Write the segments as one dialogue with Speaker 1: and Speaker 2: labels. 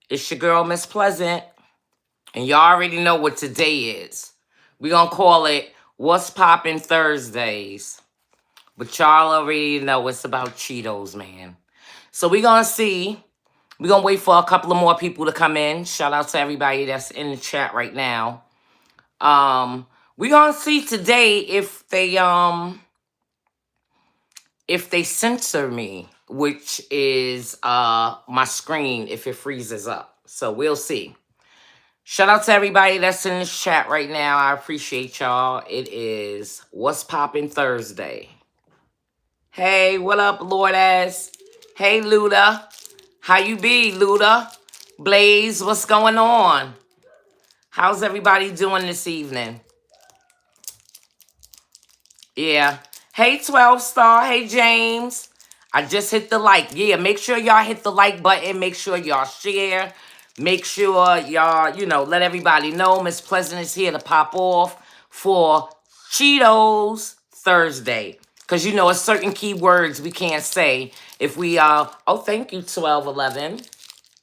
Speaker 1: It's your girl, Miss Pleasant, and y'all already know what today is. We gonna call it What's Poppin' Thursdays. But y'all already know it's about Cheetos, man. So we gonna see. We gonna wait for a couple of more people to come in. Shout out to everybody that's in the chat right now. We gonna see today if they censor me, which is my screen if it freezes up. So we'll see. Shout out to everybody that's in this chat right now. I appreciate y'all. It is What's Poppin' Thursday. Hey, what up, Lord ass? Hey, Luda. How you be, Luda? Blaze, what's going on? How's everybody doing this evening? Yeah. Hey, 12 Star. Hey, James. I just hit the like. Yeah, make sure y'all hit the like button. Make sure y'all share. Make sure y'all, let everybody know Miss Pleasant is here to pop off for Cheetos Thursday. Because, it's certain keywords we can't say if we, oh, thank you, 1211.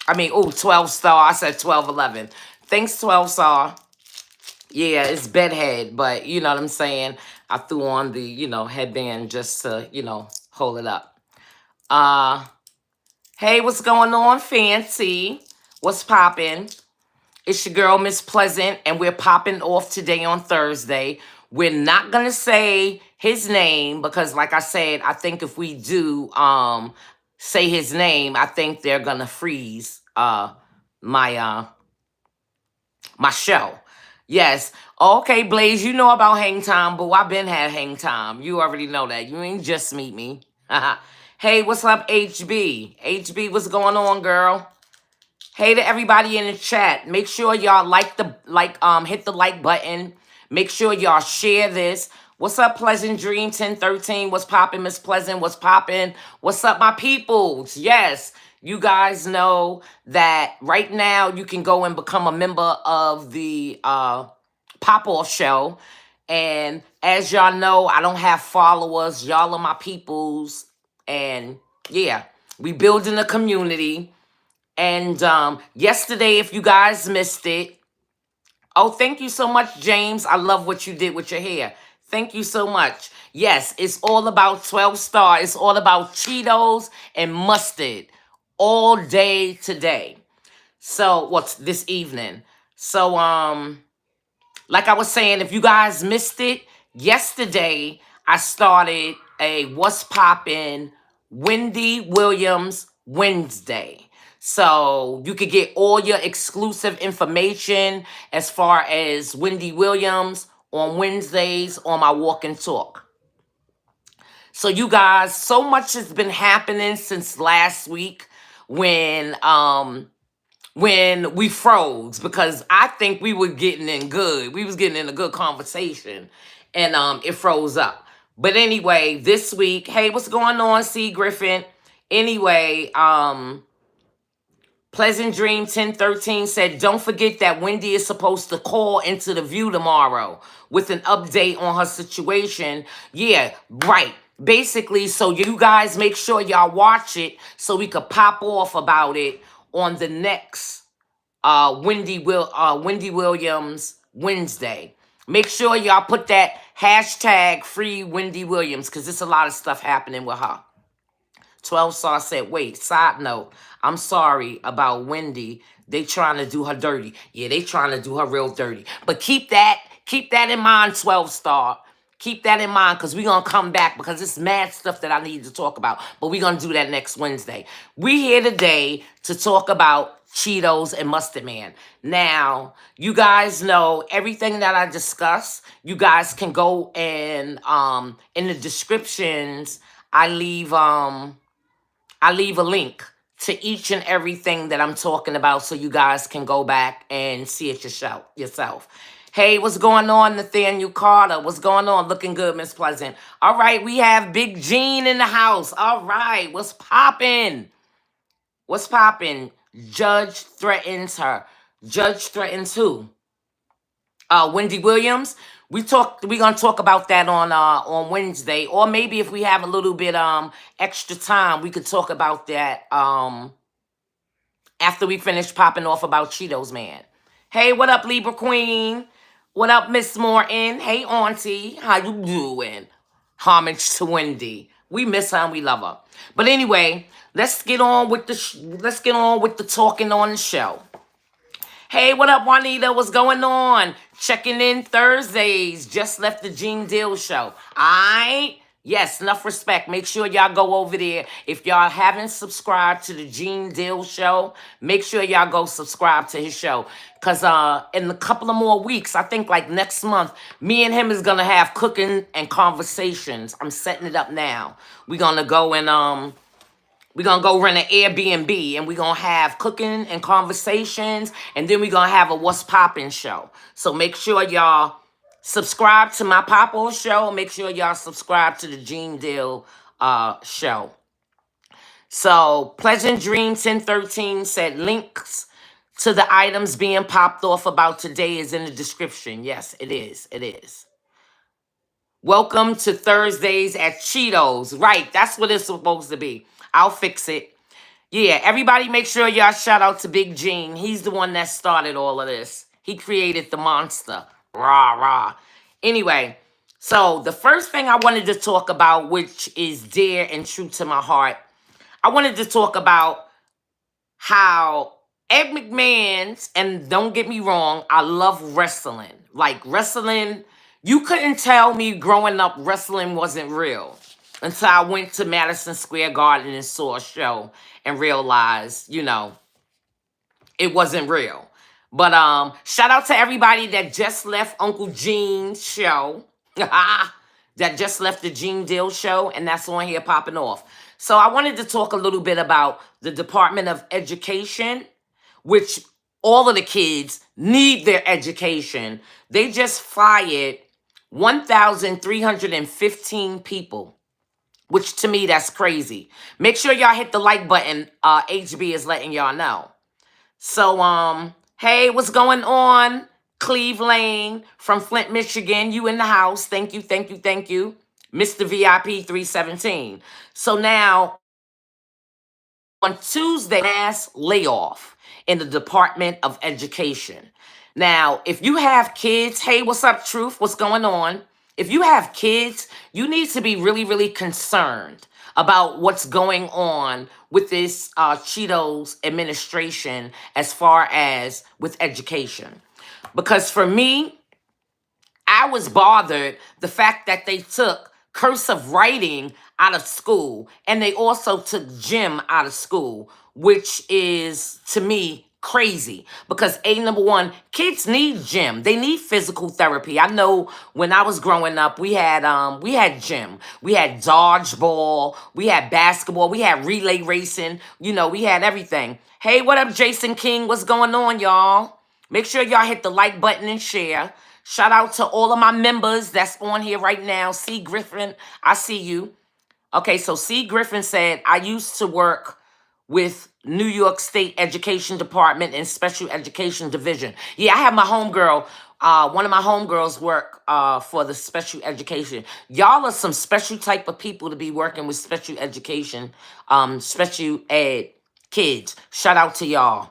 Speaker 1: I mean, 12 Star. I said 1211. Thanks, 12 Star. Yeah, it's bedhead, but you know what I'm saying? I threw on the, headband just to, hold it up. Uh, hey, what's going on, Fancy? What's poppin'? It's your girl, Miss Pleasant, and we're popping off today on Thursday. We're not gonna say his name because, like I said, I think if we do say his name, I think they're gonna freeze my my show. Yes. Okay, Blaze, you know about hang time, but I've been had hang time. You already know that. You ain't just meet me. Hey, what's up, HB? HB, what's going on, girl? Hey to everybody in the chat. Make sure y'all hit the like button. Make sure y'all share this. What's up, Pleasant Dream 1013? What's poppin', Miss Pleasant? What's poppin'? What's up, my peoples? Yes, you guys know that right now you can go and become a member of the Pop-Off Show. And as y'all know, I don't have followers. Y'all are my peoples. And yeah, we building a community. And yesterday, if you guys missed it, oh, thank you so much, James. I love what you did with your hair. Thank you so much. Yes, it's all about 12 Star. It's all about Cheetos and mustard all day today. So, what's this evening? So, like I was saying, if you guys missed it, yesterday I started a What's Poppin' Wendy Williams Wednesday. So you could get all your exclusive information as far as Wendy Williams on Wednesdays on my Walk and Talk. So you guys, so much has been happening since last week when we froze because I think we were getting in good. We was getting in a good conversation and it froze up. But anyway, this week, hey, what's going on, C. Griffin? Anyway, Pleasant Dream 1013 said, don't forget that Wendy is supposed to call into the View tomorrow with an update on her situation. Yeah, right. Basically, so you guys make sure y'all watch it so we could pop off about it on the next Wendy Williams Wednesday. Make sure y'all put that hashtag free Wendy Williams because there's a lot of stuff happening with her. 12 Saw said, wait, side note, I'm sorry about Wendy. They trying to do her dirty. Yeah, they trying to do her real dirty. But keep that in mind, 12 Star. Keep that in mind because we're going to come back because it's mad stuff that I need to talk about. But we're going to do that next Wednesday. We here today to talk about Cheetos and Mustard Man. Now, you guys know everything that I discuss. You guys can go and in the descriptions, I leave a link to each and everything that I'm talking about so you guys can go back and see it yourself. Hey, what's going on, Nathaniel Carter? What's going on? Looking good, Miss Pleasant. All right, we have Big Gene in the house. All right, what's popping? What's popping? Judge threatens her. Judge threatens who? Wendy Williams. We're gonna talk about that on Wednesday, or maybe if we have a little bit extra time, we could talk about that after we finish popping off about Cheetos Man. Hey, what up, Libra Queen? What up, Miss Morton? Hey, Auntie. How you doing? Homage to Wendy. We miss her and we love her. But anyway, let's get on with the talking on the show. Hey, what up, Juanita? What's going on? Checking in Thursdays. Just left the Gene Deal show. Alright? Yes, enough respect. Make sure y'all go over there. If y'all haven't subscribed to the Gene Deal show, make sure y'all go subscribe to his show. Because in a couple of more weeks, I think like next month, me and him is going to have cooking and conversations. I'm setting it up now. We're going to go and we're going to go rent an Airbnb and we're going to have cooking and conversations. And then we're going to have a What's Poppin' show. So make sure y'all subscribe to my Pop-O show. Make sure y'all subscribe to the Gene Deal show. So Pleasant Dream 1013 said links to the items being popped off about today is in the description. Yes, it is. It is. Welcome to Thursdays at Cheetos. Right, that's what it's supposed to be. I'll fix it. Yeah, everybody make sure y'all shout out to Big Gene. He's the one that started all of this. He created the monster. Rah, rah. Anyway, so the first thing I wanted to talk about, which is dear and true to my heart, I wanted to talk about how Ed McMahon's, and don't get me wrong, I love wrestling. Like wrestling, you couldn't tell me growing up wrestling wasn't real until I went to Madison Square Garden and saw a show and realized, it wasn't real. But shout out to everybody that just left Uncle Gene's show. That just left the Gene Deal show, and that's on here popping off. So I wanted to talk a little bit about the Department of Education, which all of the kids need their education. They just fired 1,315 people, which to me, that's crazy. Make sure y'all hit the like button. HB is letting y'all know. So, hey, what's going on? Cleve Lane from Flint, Michigan. You in the house. Thank you, thank you, thank you. Mr. VIP 317. So now, on Tuesday, mass layoff in the Department of Education. Now, if you have kids, hey, what's up, Truth? What's going on? If you have kids, you need to be really, really concerned about what's going on with this Cheetos administration as far as with education. Because for me, I was bothered the fact that they took cursive writing out of school and they also took gym out of school, which is, to me, crazy. Because number one, kids need gym. They need physical therapy. I know when I was growing up, we had gym. We had dodgeball, we had basketball, we had relay racing, we had everything. Hey, what up, Jason King? What's going on, y'all? Make sure y'all hit the like button and share. Shout out to all of my members that's on here right now. C. Griffin, I see you. Okay, so C. Griffin said, I used to work with New York State Education Department and Special Education Division. Yeah, I have my homegirl. One of my homegirls work for the special education. Y'all are some special type of people to be working with special education, special ed kids. Shout out to y'all.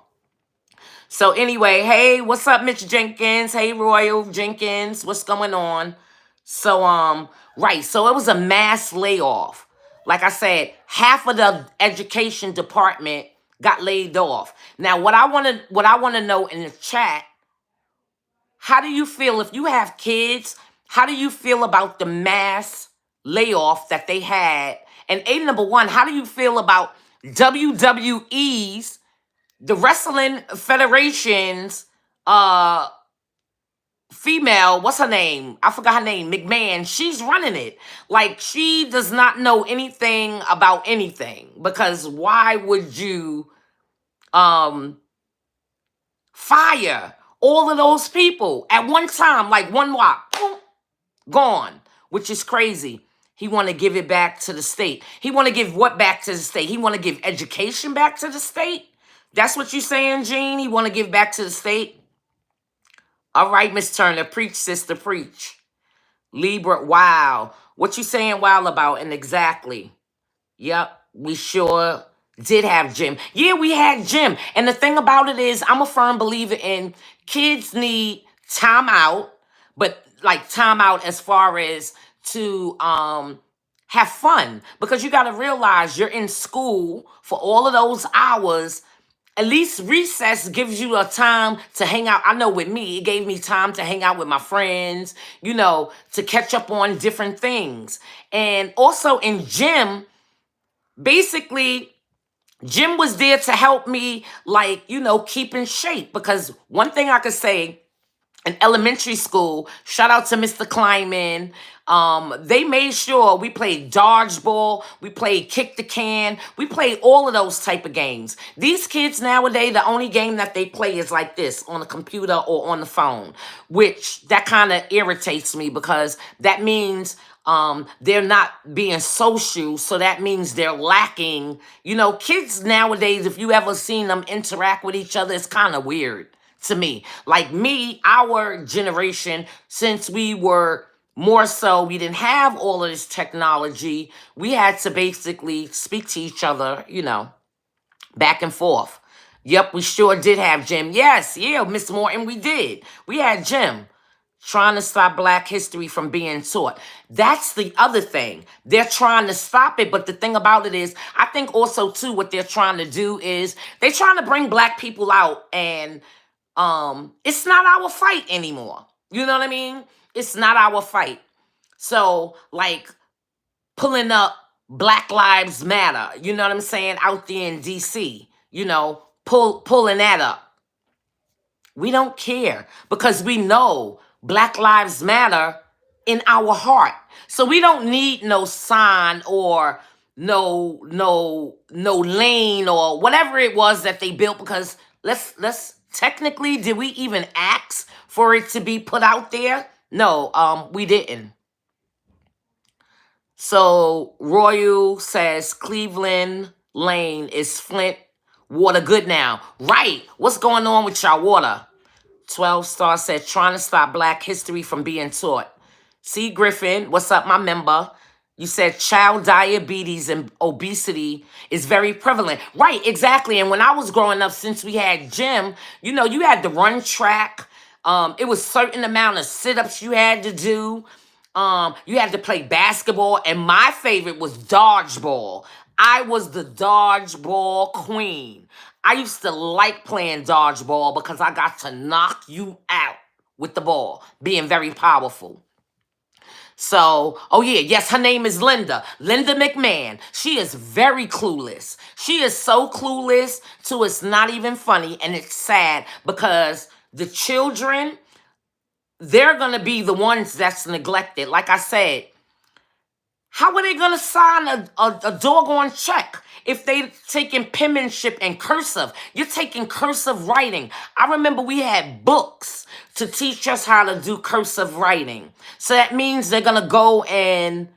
Speaker 1: So anyway, hey, what's up, Mitch Jenkins? Hey, Royal Jenkins, what's going on? So, right, so it was a mass layoff. Like I said, half of the education department got laid off. Now, what I want to know in the chat, how do you feel if you have kids? How do you feel about the mass layoff that they had? And number one, how do you feel about WWE's, the Wrestling Federation's female, what's her name? I forgot her name, McMahon. She's running it. Like, she does not know anything about anything. Because why would you fire all of those people at one time? Like one whop, boom, gone, which is crazy. He want to give it back to the state. He want to give what back to the state? He want to give education back to the state? That's what you saying, Gene? He want to give back to the state? All right, Miss Turner, preach, sister, preach. Libra, wow. What you saying wow about? And exactly. Yep, we sure did have gym. Yeah, we had gym. And the thing about it is, I'm a firm believer in kids need time out, but like time out as far as to have fun. Because you gotta realize you're in school for all of those hours. At least recess gives you a time to hang out. I know with me, it gave me time to hang out with my friends, to catch up on different things. And also in gym, basically, gym was there to help me, like, keep in shape. Because one thing I could say, in elementary school, shout out to Mr. Kleinman. They made sure we played dodgeball, we played kick the can, we played all of those type of games. These kids nowadays, the only game that they play is like this on the computer or on the phone, which that kind of irritates me because that means they're not being social, so that means they're lacking. Kids nowadays, if you ever seen them interact with each other, it's kind of weird to me. Like me, our generation, since we were more so, we didn't have all of this technology. We had to basically speak to each other, back and forth. Yep, we sure did have gym. Yes, yeah, Miss Morton, we did. We had gym. Trying to stop Black history from being taught. That's the other thing. They're trying to stop it, but the thing about it is, I think also too, what they're trying to do is they're trying to bring Black people out, and it's not our fight anymore. You know what I mean? It's not our fight. So, like, pulling up Black Lives Matter, you know what I'm saying, out there in DC, pulling that up. We don't care because we know Black Lives Matter in our heart. So we don't need no sign or no lane or whatever it was that they built, because let's technically, did we even ask for it to be put out there? No, we didn't. So Royal says Cleveland Lane is Flint water good now. Right. What's going on with y'all water? 12 Star said trying to stop Black history from being taught. C. Griffin, what's up, my member? You said child diabetes and obesity is very prevalent. Right, exactly. And when I was growing up, since we had gym, you had to run track. It was certain amount of sit-ups you had to do. You had to play basketball, and my favorite was dodgeball. I was the dodgeball queen. I used to like playing dodgeball because I got to knock you out with the ball, being very powerful. So, oh yeah, yes, her name is Linda. Linda McMahon. She is very clueless. She is so clueless to it's not even funny, and it's sad because the children, they're going to be the ones that's neglected. Like I said, how are they going to sign a doggone check if they taking penmanship and cursive? You're taking cursive writing. I remember we had books to teach us how to do cursive writing. So that means they're going to go and,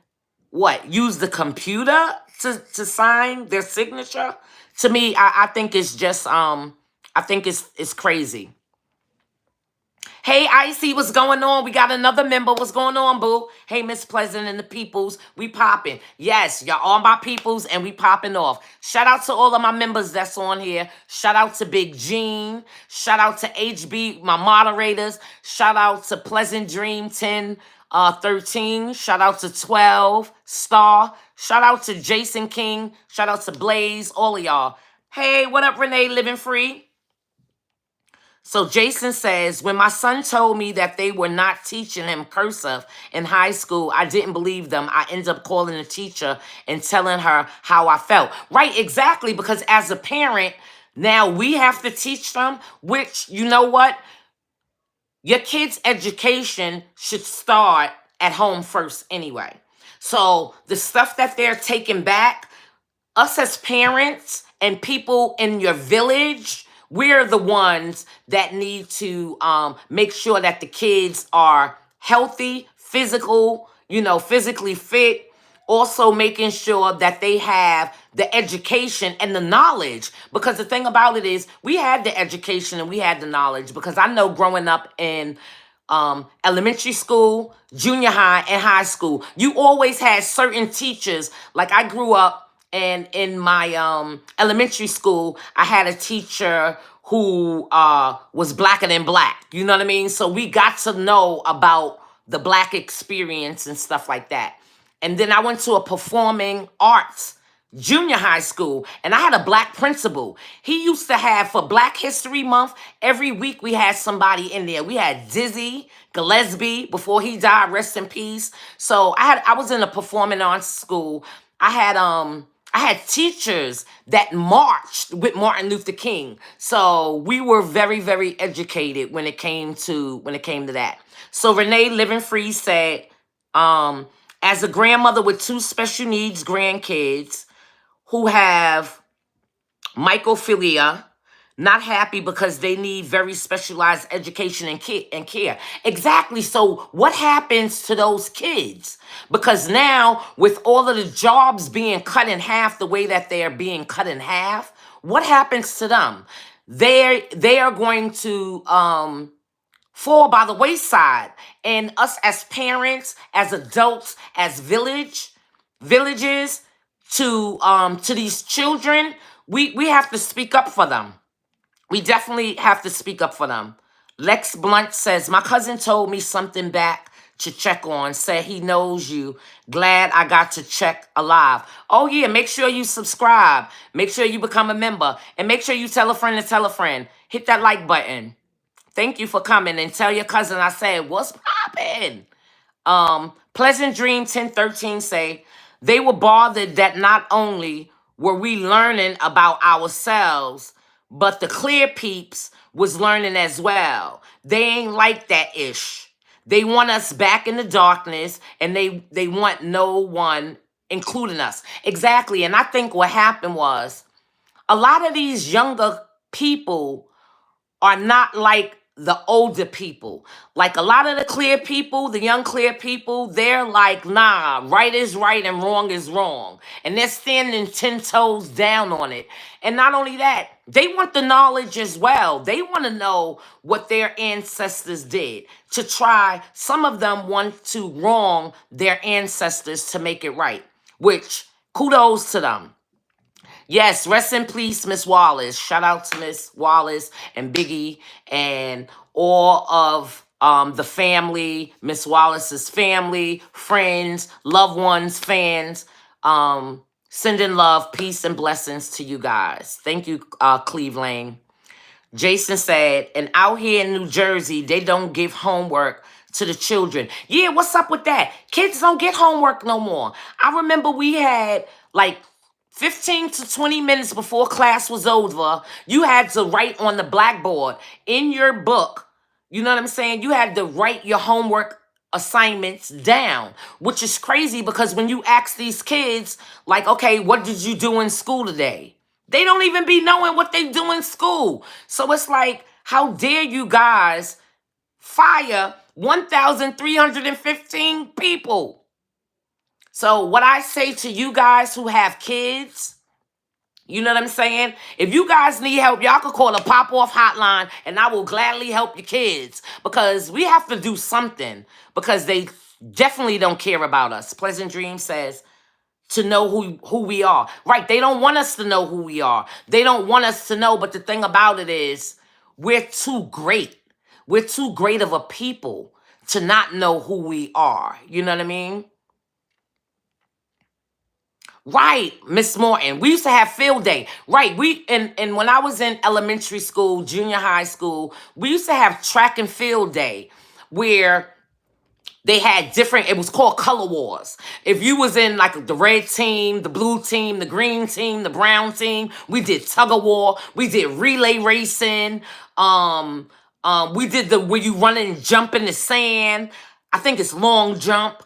Speaker 1: use the computer to sign their signature? To me, I think it's just, I think it's crazy. Hey, Icy, what's going on? We got another member. What's going on, boo? Hey, Miss Pleasant and the peoples. We popping. Yes, y'all all my peoples, and we popping off. Shout out to all of my members that's on here. Shout out to Big Gene. Shout out to HB, my moderators. Shout out to Pleasant Dream 10, 13. Shout out to 12 Star. Shout out to Jason King. Shout out to Blaze. All of y'all. Hey, what up, Renee? Living Free. So Jason says, when my son told me that they were not teaching him cursive in high school, I didn't believe them. I ended up calling the teacher and telling her how I felt. Right, exactly, because as a parent, now we have to teach them, which, you know what? Your kids' education should start at home first anyway. So the stuff that they're taking back, us as parents and people in your village, we're the ones that need to make sure that the kids are healthy, physically fit. Also making sure that they have the education and the knowledge. Because the thing about it is, we had the education and we had the knowledge. Because I know growing up in elementary school, junior high, and high school, you always had certain teachers. Like I grew up And in my elementary school, I had a teacher who was blacker than black. You know what I mean? So we got to know about the black experience and stuff like that. And then I went to a performing arts junior high school, and I had a black principal. He used to have, for Black History Month, every week we had somebody in there. We had Dizzy Gillespie before he died, rest in peace. So I was in a performing arts school. I had teachers that marched with Martin Luther King. So we were very, very educated when it came to that. So Renee Living Free said, as a grandmother with two special needs grandkids who have mycophilia, not happy because they need very specialized education and care. Exactly. So what happens to those kids? Because now, with all of the jobs being cut in half the way that they are being cut in half, what happens to them? They are going to fall by the wayside. And us as parents, as adults, as villages, to these children, we have to speak up for them. We definitely have to speak up for them. Lex Blunt says, my cousin told me something back to check on. Said he knows you. Glad I got to check alive. Oh yeah, make sure you subscribe. Make sure you become a member. And make sure you tell a friend to tell a friend. Hit that like button. Thank you for coming. And tell your cousin I said, what's poppin'? Pleasant Dream 1013 say, they were bothered that not only were we learning about ourselves, but the clear peeps was learning as well. They ain't like that ish. They want us back in the darkness, and they want no one, including us. Exactly. And I think what happened was a lot of these younger people are not like the older people. Like a lot of the clear people, the young clear people, they're like, nah, right is right and wrong is wrong. And they're standing 10 toes down on it. And not only that, they want the knowledge as well. They want to know what their ancestors did to try. Some of them want to wrong their ancestors to make it right, which kudos to them. Yes, rest in peace, Miss Wallace. Shout out to Miss Wallace and Biggie and all of the family, Miss Wallace's family, friends, loved ones, fans. Sending love, peace, and blessings to you guys. Thank you, Cleveland. Jason said, and out here in New Jersey, they don't give homework to the children. Yeah, what's up with that? Kids don't get homework no more. I remember we had like 15 to 20 minutes before class was over, you had to write on the blackboard in your book. You know what I'm saying? You had to write your homework assignments down, which is crazy because when you ask these kids, like, okay, what did you do in school today? They don't even be knowing what they do in school. So it's like, how dare you guys fire 1,315 people? So what I say to you guys who have kids, you know what I'm saying? If you guys need help, y'all can call a pop-off hotline and I will gladly help your kids because we have to do something because they definitely don't care about us. Pleasant Dream says to know who we are. Right, they don't want us to know who we are. They don't want us to know, but the thing about it is we're too great. We're too great of a people to not know who we are. You know what I mean? Right, Miss Morton. We used to have field day. Right, and when I was in elementary school, junior high school, we used to have track and field day where they had different, it was called color wars. If you was in like the red team, the blue team, the green team, the brown team, we did tug of war, we did relay racing, we did the where you run and jump in the sand. I think it's long jump.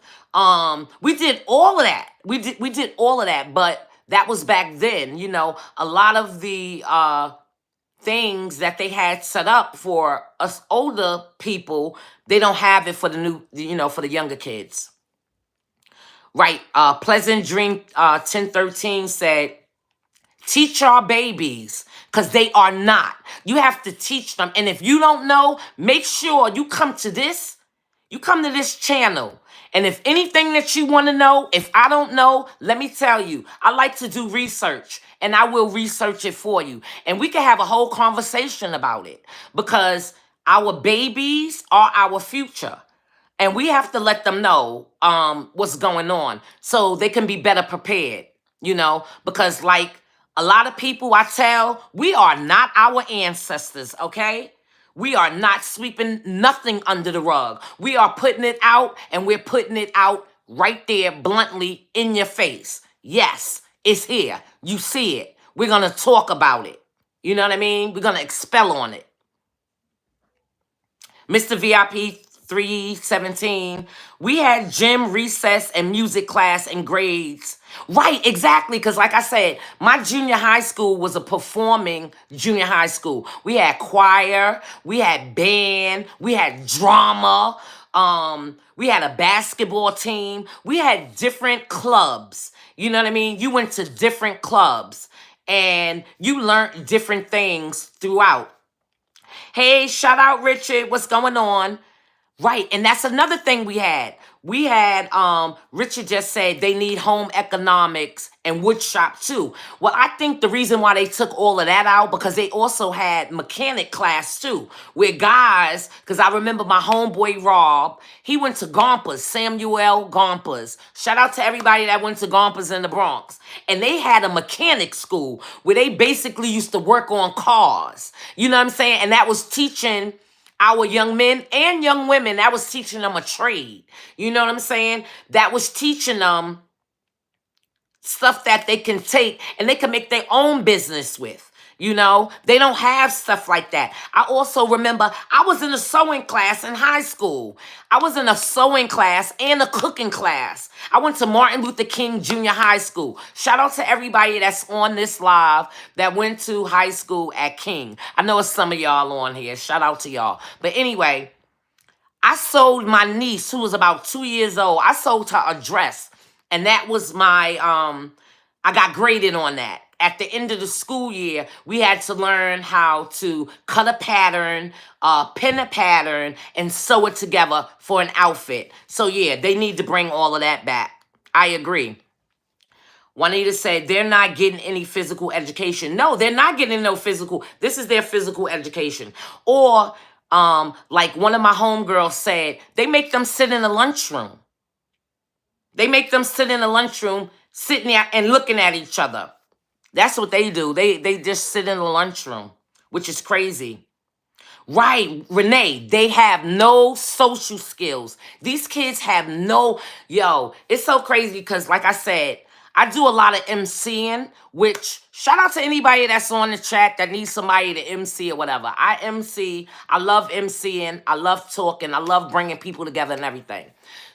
Speaker 1: We did all of that. We did all of that, but that was back then. You know, a lot of the things that they had set up for us older people, they don't have it for the new, for the younger kids. Right. Pleasant Dream 1013 said, teach our babies because they are not. You have to teach them. And if you don't know, make sure you come to this channel And if anything that you want to know, if I don't know, let me tell you, I like to do research and I will research it for you. And we can have a whole conversation about it because our babies are our future. And we have to let them know what's going on so they can be better prepared, because like a lot of people I tell, we are not our ancestors, okay? We are not sweeping nothing under the rug. We are putting it out, and we're putting it out right there bluntly in your face. Yes, it's here. You see it. We're going to talk about it. You know what I mean? We're going to expel on it. Mr. VIP 317, we had gym, recess, and music class and grades. Right, exactly, because like I said, my junior high school was a performing junior high school. We had choir, we had band, we had drama, we had a basketball team, we had different clubs. You know what I mean? You went to different clubs and you learned different things throughout. Hey, shout out Richard. What's going on? Right, and that's another thing we had. We had Richard just said they need home economics and wood shop too. Well, I think the reason why they took all of that out because they also had mechanic class too, where guys, because I remember my homeboy Rob, he went to Gompers, Samuel Gompers. Shout out to everybody that went to Gompers in the Bronx. And they had a mechanic school where they basically used to work on cars. You know what I'm saying? And that was teaching our young men and young women, that was teaching them a trade. You know what I'm saying? That was teaching them stuff that they can take and they can make their own business with. They don't have stuff like that. I also remember I was in a sewing class in high school. I was in a sewing class and a cooking class. I went to Martin Luther King Junior High School. Shout out to everybody that's on this live that went to high school at King. I know it's some of y'all on here. Shout out to y'all. But anyway, I sold my niece, who was about 2 years old, I sold her a dress. And that was my, I got graded on that. At the end of the school year, we had to learn how to cut a pattern, pin a pattern, and sew it together for an outfit. So yeah, they need to bring all of that back. I agree. Juanita said they're not getting any physical education. No, they're not getting no physical. This is their physical education. Or like one of my homegirls said, they make them sit in the lunchroom. They make them sit in the lunchroom, sitting there and looking at each other. That's what they do. They just sit in the lunchroom, which is crazy. Right, Renee, they have no social skills. These kids have it's so crazy because like I said, I do a lot of MCing, which shout out to anybody that's on the chat that needs somebody to MC or whatever. I MC, I love MCing, I love talking, I love bringing people together and everything.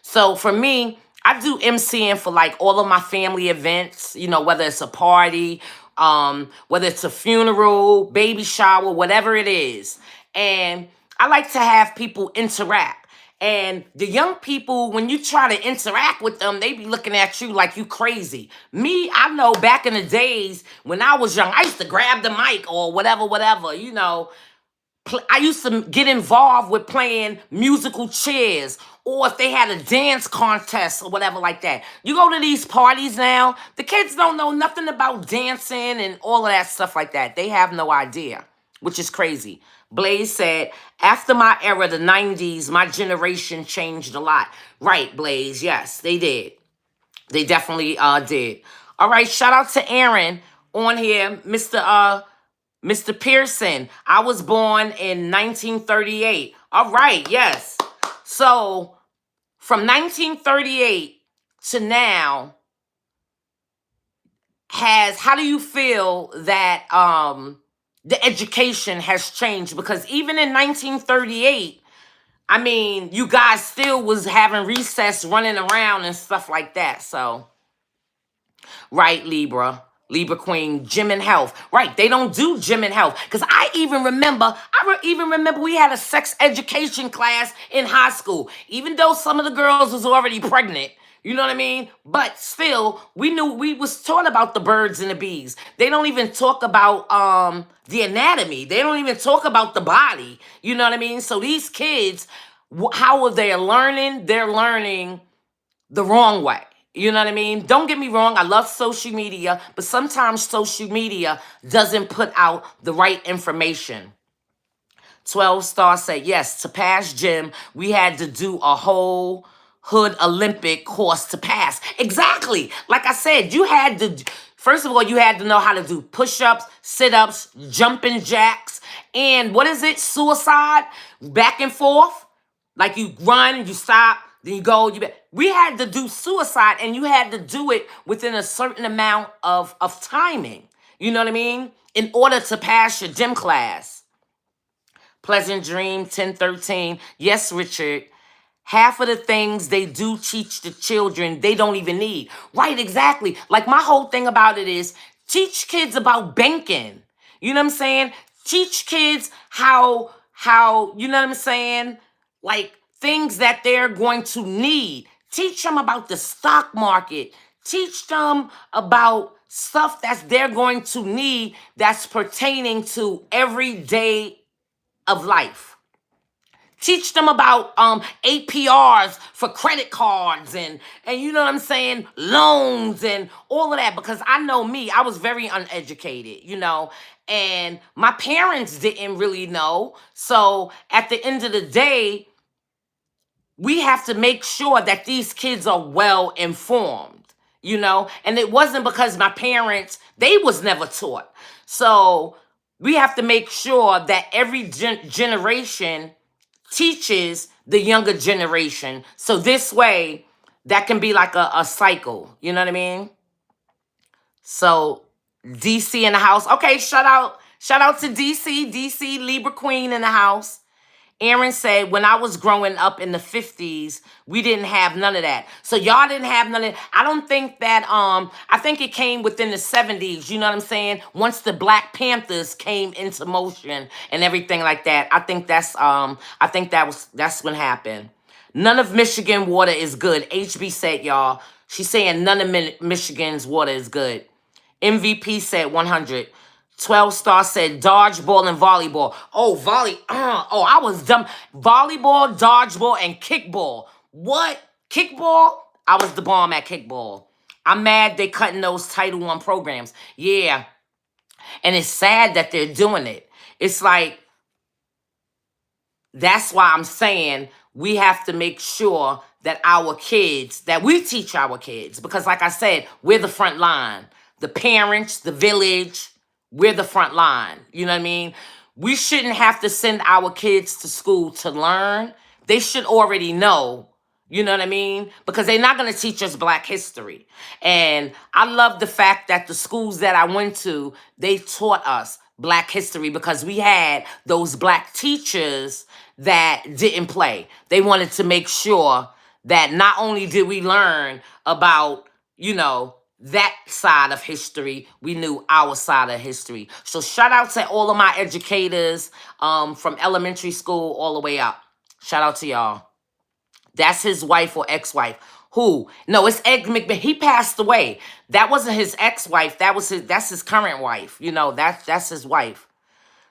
Speaker 1: So for me, I do MCing for like all of my family events, whether it's a party, whether it's a funeral, baby shower, whatever it is. And I like to have people interact. And the young people, when you try to interact with them, they be looking at you like you crazy. Me, I know back in the days when I was young, I used to grab the mic or whatever, I used to get involved with playing musical chairs or if they had a dance contest or whatever like that. You go to these parties now, the kids don't know nothing about dancing and all of that stuff like that. They have no idea, which is crazy. Blaze said, after my era, the 90s, my generation changed a lot. Right, Blaze, yes, they did. They definitely did. All right, shout out to Aaron on here, Mr. Pearson. I was born in 1938. All right, yes. So from 1938 to now, how do you feel that the education has changed? Because even in 1938, I mean, you guys still was having recess, running around and stuff like that. So, right, Libra Queen, gym and health. Right, they don't do gym and health. Because I even remember we had a sex education class in high school. Even though some of the girls was already pregnant. You know what I mean? But still, we was taught about the birds and the bees. They don't even talk about the anatomy. They don't even talk about the body. You know what I mean? So these kids, how are they learning? They're learning the wrong way. You know what I mean? Don't get me wrong, I love social media, but sometimes social media doesn't put out the right information. 12 Star said, yes, to pass gym, we had to do a whole hood Olympic course to pass. Exactly. Like I said, you had to, first of all, you had to know how to do push-ups, sit-ups, jumping jacks, and what is it? Suicide, back and forth. Like you run, you stop, then you go, we had to do suicide, and you had to do it within a certain amount of timing. You know what I mean? In order to pass your gym class. Pleasant Dream 1013. Yes, Richard. Half of the things they do teach the children, they don't even need. Right, exactly. Like my whole thing about it is teach kids about banking. You know what I'm saying? Teach kids how, you know what I'm saying? Like things that they're going to need. Teach them about the stock market. Teach them about stuff that's they're going to need that's pertaining to everyday of life. Teach them about APRs for credit cards and you know what I'm saying, loans and all of that. Because I know me, I was very uneducated, you know, and my parents didn't really know. So at the end of the day, we have to make sure that these kids are well informed, you know, and it wasn't because my parents, they was never taught. So we have to make sure that every generation teaches the younger generation. So this way, that can be like a cycle. You know what I mean? So DC in the house. Okay, shout out to DC. DC Libra Queen in the house. Aaron said, when I was growing up in the 50s, we didn't have none of that. So y'all didn't have none of it. I don't think that, I think it came within the 70s, you know what I'm saying? Once the Black Panthers came into motion and everything like that. I think that's when happened. None of Michigan water is good. HB said, y'all. She's saying none of Michigan's water is good. MVP said 100. 12 Star said dodgeball and volleyball. Oh, I was dumb. Volleyball, dodgeball, and kickball. What? Kickball? I was the bomb at kickball. I'm mad they cutting those Title I programs. Yeah. And it's sad that they're doing it. It's like, that's why I'm saying we have to make sure that our kids, that we teach our kids. Because like I said, we're the front line. The parents, the village, we're the front line. You know what I mean? We shouldn't have to send our kids to school to learn. They should already know. You know what I mean? Because they're not going to teach us Black history. And I love the fact that the schools that I went to, they taught us Black history because we had those Black teachers that didn't play. They wanted to make sure that not only did we learn about, you know, that side of history, we knew our side of history. So shout out to all of my educators from elementary school all the way up. Shout out to y'all. That's his wife or ex-wife. Who? No, it's Ed McMahon. He passed away. That wasn't his ex-wife. That's his current wife. You know, that's his wife.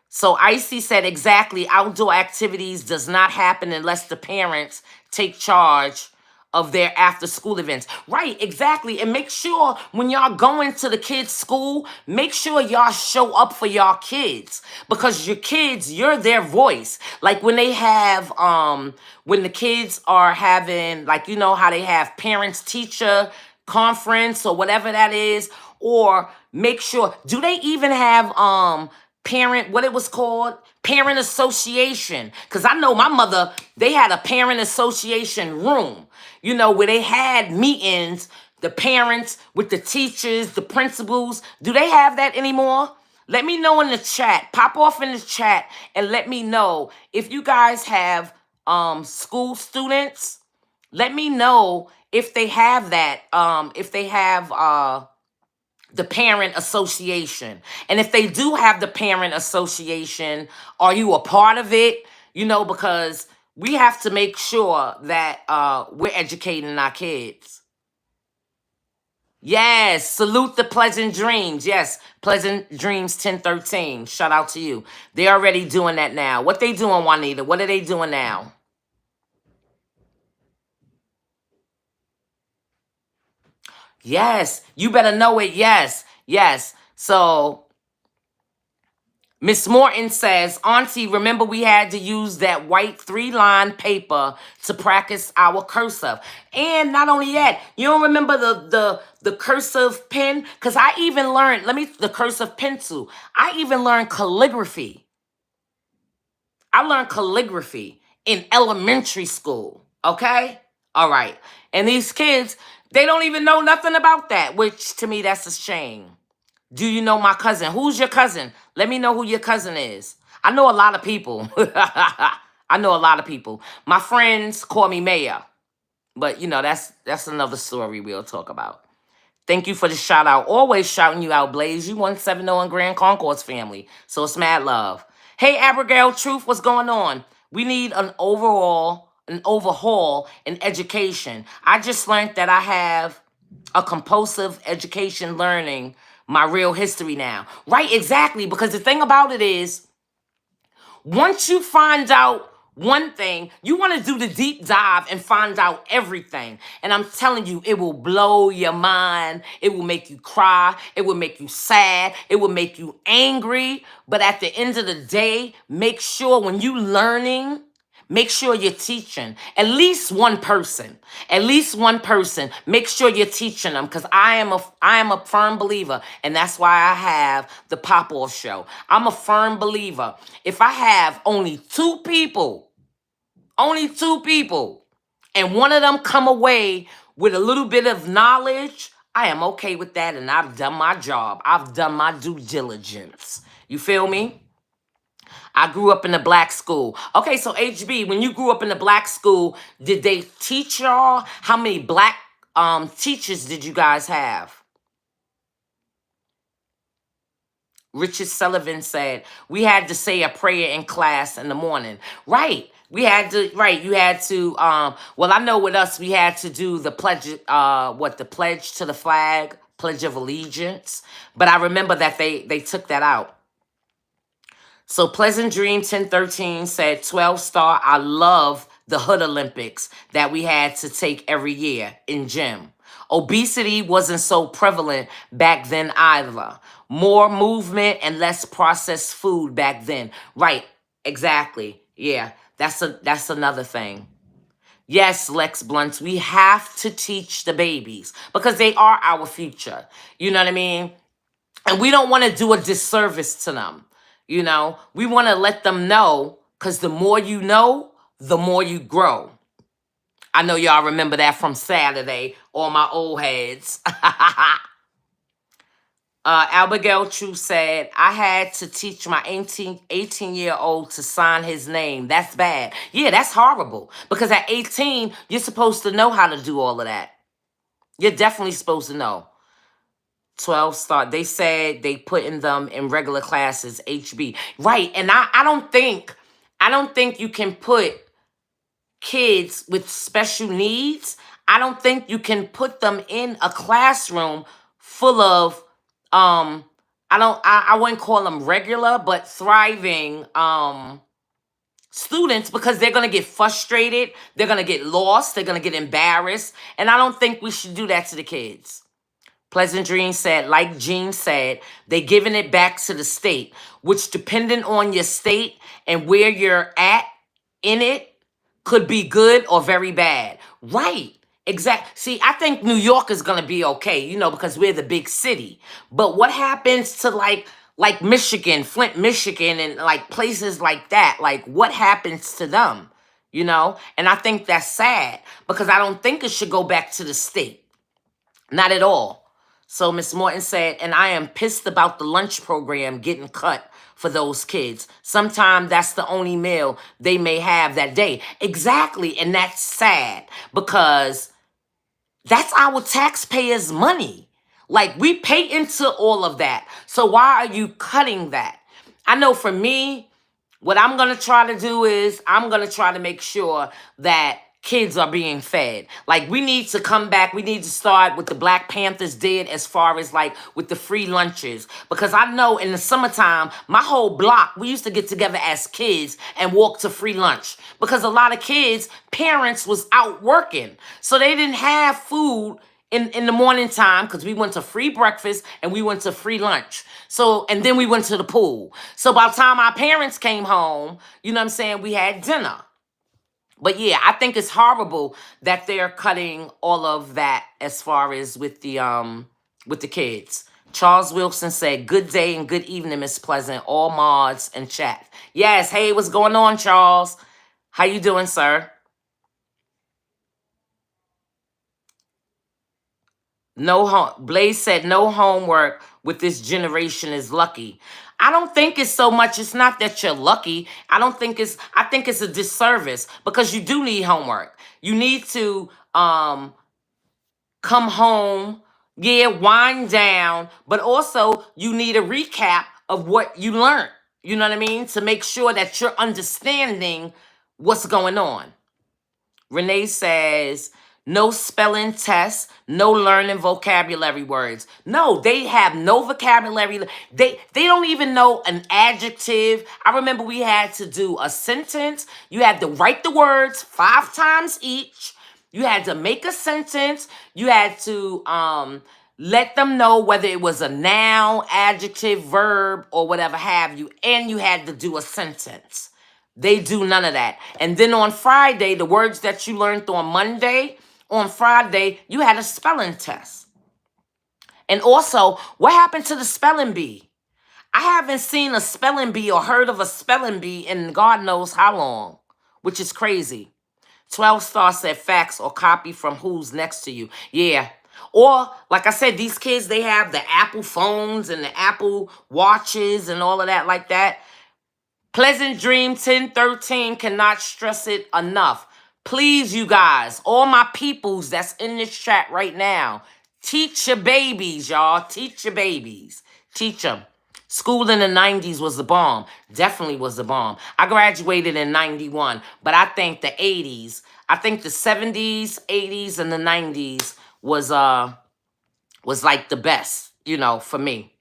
Speaker 1: So Icy said exactly, outdoor activities does not happen unless the parents take charge of their after school events. Right, exactly. And make sure when y'all go into the kids' school, make sure y'all show up for y'all kids. Because your kids, you're their voice. Like when they have, when the kids are having, like, you know how they have parents teacher conference or whatever that is, or make sure, do they even have, parent, what it was called? Parent association. Because I know my mother, they had a parent association room, you know, where they had meetings, the parents with the teachers, the principals. Do they have that anymore? Let me know in the chat. Pop off in the chat and let me know if you guys have school students. Let me know if they have that, if they have the parent association. And if they do have the parent association, are you a part of it? You know, because we have to make sure that we're educating our kids. Yes, salute the Pleasant Dreams. Yes, Pleasant Dreams 1013. Shout out to you. They're already doing that now. What they doing, Juanita? What are they doing now? Yes, you better know it. Yes, yes. So Miss Morton says, Auntie, remember we had to use that white 3-line paper to practice our cursive. And not only that, you don't remember the cursive pen? Because I even learned, the cursive pencil. I even learned calligraphy. I learned calligraphy in elementary school. Okay? All right. And these kids, they don't even know nothing about that, which to me, that's a shame. Do you know my cousin? Who's your cousin? Let me know who your cousin is. I know a lot of people. I know a lot of people. My friends call me Maya, but that's another story we'll talk about. Thank you for the shout out. Always shouting you out, Blaze. You 170 in Grand Concourse family. So it's mad love. Hey, Abigail Truth, what's going on? We need an overhaul in education. I just learned that I have a compulsive education learning my real history now. Right, exactly. Because the thing about it is, once you find out one thing, you want to do the deep dive and find out everything. And I'm telling you, it will blow your mind. It will make you cry. It will make you sad. It will make you angry. But at the end of the day, make sure when you learning, make sure you're teaching at least one person. At least one person. Make sure you're teaching them, because I am a firm believer, and that's why I have the Pop-Off Show. I'm a firm believer. If I have only two people, and one of them come away with a little bit of knowledge, I am okay with that, and I've done my job. I've done my due diligence. You feel me? I grew up in a black school. Okay, so HB, when you grew up in a black school, did they teach y'all? How many black teachers did you guys have? Richard Sullivan said, we had to say a prayer in class in the morning. Right. You had to, well, I know with us, we had to do the pledge, the pledge to the flag, Pledge of Allegiance. But I remember that they took that out. So Pleasant Dream 1013 said, 12 star, I love the Hood Olympics that we had to take every year in gym. Obesity wasn't so prevalent back then either. More movement and less processed food back then. Right, exactly. Yeah, that's another thing. Yes, Lex Blunt, we have to teach the babies because they are our future. You know what I mean? And we don't want to do a disservice to them. We want to let them know, because the more you know, the more you grow. I know y'all remember that from Saturday, all my old heads. Abigail True said, I had to teach my 18-year-old to sign his name. That's bad. Yeah, that's horrible. Because at 18, you're supposed to know how to do all of that. You're definitely supposed to know. 12 star. They said they putting them in regular classes, HB. Right. And I don't think you can put kids with special needs. I don't think you can put them in a classroom full of I wouldn't call them regular, but thriving students, because they're going to get frustrated, they're going to get lost, they're going to get embarrassed, and I don't think we should do that to the kids. Pleasant Dream said, like Jean said, they giving it back to the state, which depending on your state and where you're at in it, could be good or very bad. Right. Exactly. See, I think New York is going to be okay, because we're the big city. But what happens to like Michigan, Flint, Michigan, and like places like that? Like, what happens to them? And I think that's sad, because I don't think it should go back to the state. Not at all. So Miss Morton said, and I am pissed about the lunch program getting cut for those kids. Sometimes that's the only meal they may have that day. Exactly. And that's sad, because that's our taxpayers' money. Like, we pay into all of that. So why are you cutting that? I know for me, what I'm going to try to do is I'm going to try to make sure that kids are being fed. Like, we need to come back. We need to start what the Black Panthers did as far as like with the free lunches. Because I know in the summertime, my whole block, we used to get together as kids and walk to free lunch. Because a lot of kids, parents was out working. So they didn't have food in the morning time because we went to free breakfast and we went to free lunch. So, and then we went to the pool. So by the time our parents came home, you know what I'm saying, we had dinner. But yeah, I think it's horrible that they're cutting all of that as far as with the kids. Charles Wilson said, "Good day and good evening, Miss Pleasant. All mods and chat." Yes, hey, what's going on, Charles? How you doing, sir? No home. Blaze said no homework with this generation is lucky. I don't think it's so much. It's not that you're lucky. I think it's a disservice because you do need homework. You need to come home, yeah, wind down, but also you need a recap of what you learned. You know what I mean? To make sure that you're understanding what's going on. Renee says, no spelling tests, no learning vocabulary words. No, they have no vocabulary. They don't even know an adjective. I remember we had to do a sentence. You had to write the words 5 times each. You had to make a sentence. You had to let them know whether it was a noun, adjective, verb, or whatever have you. And you had to do a sentence. They do none of that. And then on Friday, the words that you learned on Monday, on Friday, you had a spelling test. And also, what happened to the spelling bee? I haven't seen a spelling bee or heard of a spelling bee in God knows how long, which is crazy. 12 Star said facts or copy from who's next to you. Yeah. Or, like I said, these kids, they have the Apple phones and the Apple watches and all of that like that. Pleasant Dream 1013 cannot stress it enough. Please, you guys, all my peoples that's in this chat right now, teach your babies, y'all. Teach your babies. Teach them. School in the 90s was the bomb. Definitely was the bomb. I graduated in 91, but I think the 80s, I think the 70s, 80s, and the 90s was like the best, you know, for me.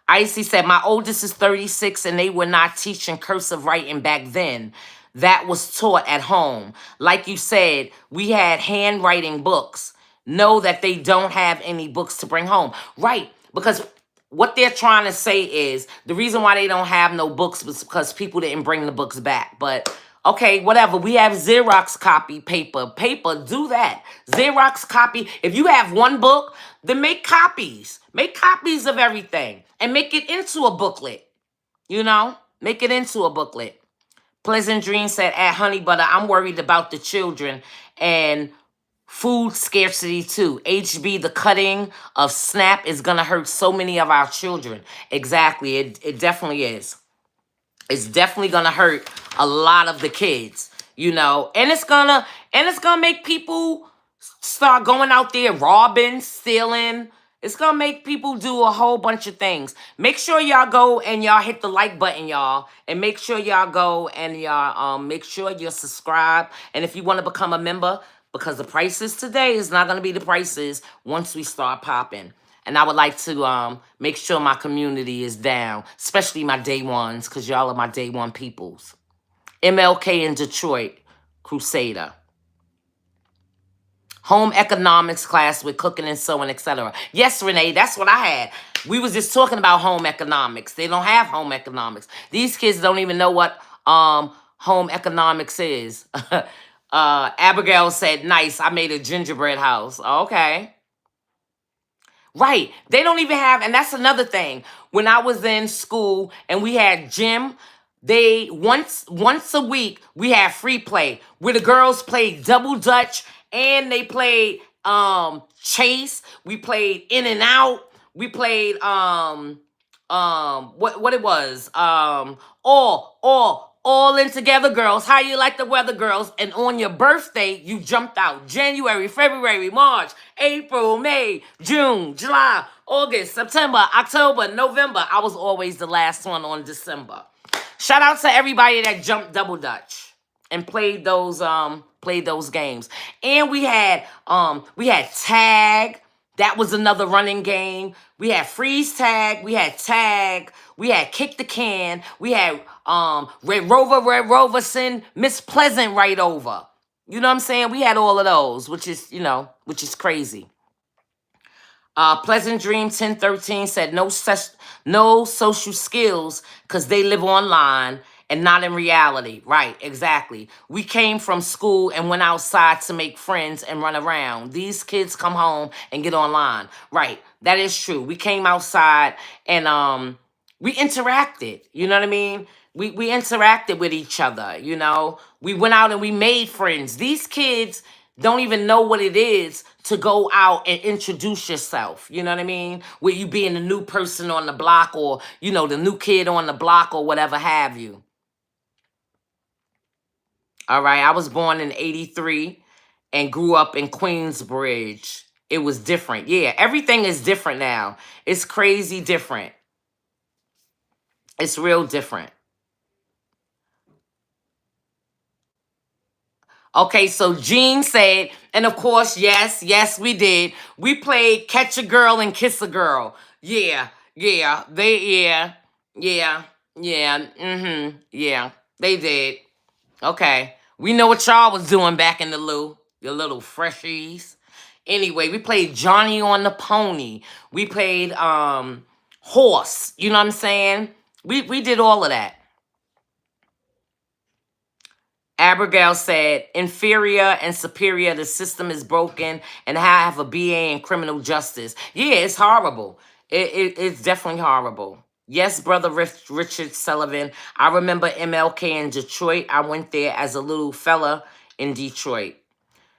Speaker 1: Icy said, my oldest is 36 and they were not teaching cursive writing back then. That was taught at home. Like you said, we had handwriting books. Know that they don't have any books to bring home. Right, because what they're trying to say is the reason why they don't have no books was because people didn't bring the books back. But okay, whatever. We have Xerox copy paper. Paper, do that. Xerox copy. If you have one book, then make copies. Make copies of everything and make it into a booklet. You know? Make it into a booklet. Pleasant Dream said, at Honey Butter, I'm worried about the children and food scarcity too. HB, the cutting of SNAP is going to hurt so many of our children. Exactly. It definitely is. It's definitely gonna hurt a lot of the kids, you know, and it's gonna make people start going out there robbing, stealing. It's gonna make people do a whole bunch of things. Make sure y'all go and y'all hit the like button, y'all, and make sure y'all go and y'all make sure you're subscribed. And if you want to become a member, because the prices today is not gonna be the prices once we start popping. And I would like to make sure my community is down, especially my day ones, because y'all are my day one peoples. MLK in Detroit, Crusader. Home economics class with cooking and sewing, etc. Yes, Renee, that's what I had. We was just talking about home economics. They don't have home economics. These kids don't even know what home economics is. Abigail said, nice, I made a gingerbread house. Okay. Right. They don't even have, and that's another thing. When I was in school and we had gym, they once a week we had free play where the girls played double dutch and they played chase. We played in and out. We played what it was all in together girls. How you like the weather girls? And on your birthday you jumped out. January, February, March, April, May, June, July, August, September, October, November. I was always the last one on December. Shout out to everybody that jumped double dutch and played those games. And we had tag. That was another running game. We had freeze tag. We had tag. We had kick the can. We had Red Rover send Miss Pleasant right over. You know what I'm saying? We had all of those, which is, you know, which is crazy. Pleasant Dream 1013 said no social skills because they live online and not in reality. Right, exactly. We came from school and went outside to make friends and run around. These kids come home and get online. Right, that is true. We came outside and we interacted. You know what I mean? We interacted with each other. You know, we went out and we made friends. These kids don't even know what it is to go out and introduce yourself. You know what I mean? With you being the new person on the block, or, you know, the new kid on the block, or whatever have you. All right. I was born in 83 and grew up in Queensbridge. It was different. Yeah. Everything is different now. It's crazy different. It's real different. Okay, so Jean said, and of course, yes, we did. We played Catch a Girl and Kiss a Girl. Yeah, yeah, yeah, they did. Okay, we know what y'all was doing back in the loo, you little freshies. Anyway, we played Johnny on the Pony. We played Horse. You know what I'm saying? We did all of that. Abigail said, inferior and superior, the system is broken, and I have a BA in criminal justice. Yeah, it's horrible. It's definitely horrible. Yes, brother Richard Sullivan. I remember MLK in Detroit. I went there as a little fella in Detroit.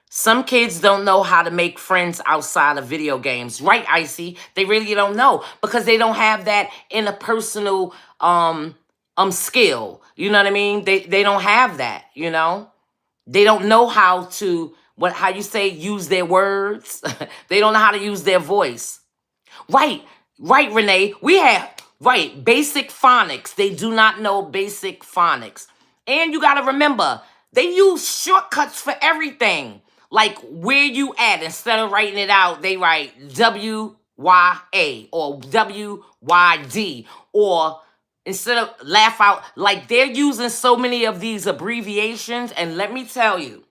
Speaker 1: Some kids don't know how to make friends outside of video games. Right, Icy? They really don't know because they don't have that interpersonal skill. You know what I mean? They don't have that, you know? They don't know how to how you say use their words. They don't know how to use their voice. Right, right, Renee. We have, right, basic phonics. They do not know basic phonics. And you got to remember, they use shortcuts for everything. Like where you at, instead of writing it out, they write WYA or WYD, or instead of laugh out. Like they're using so many of these abbreviations. And let me tell you,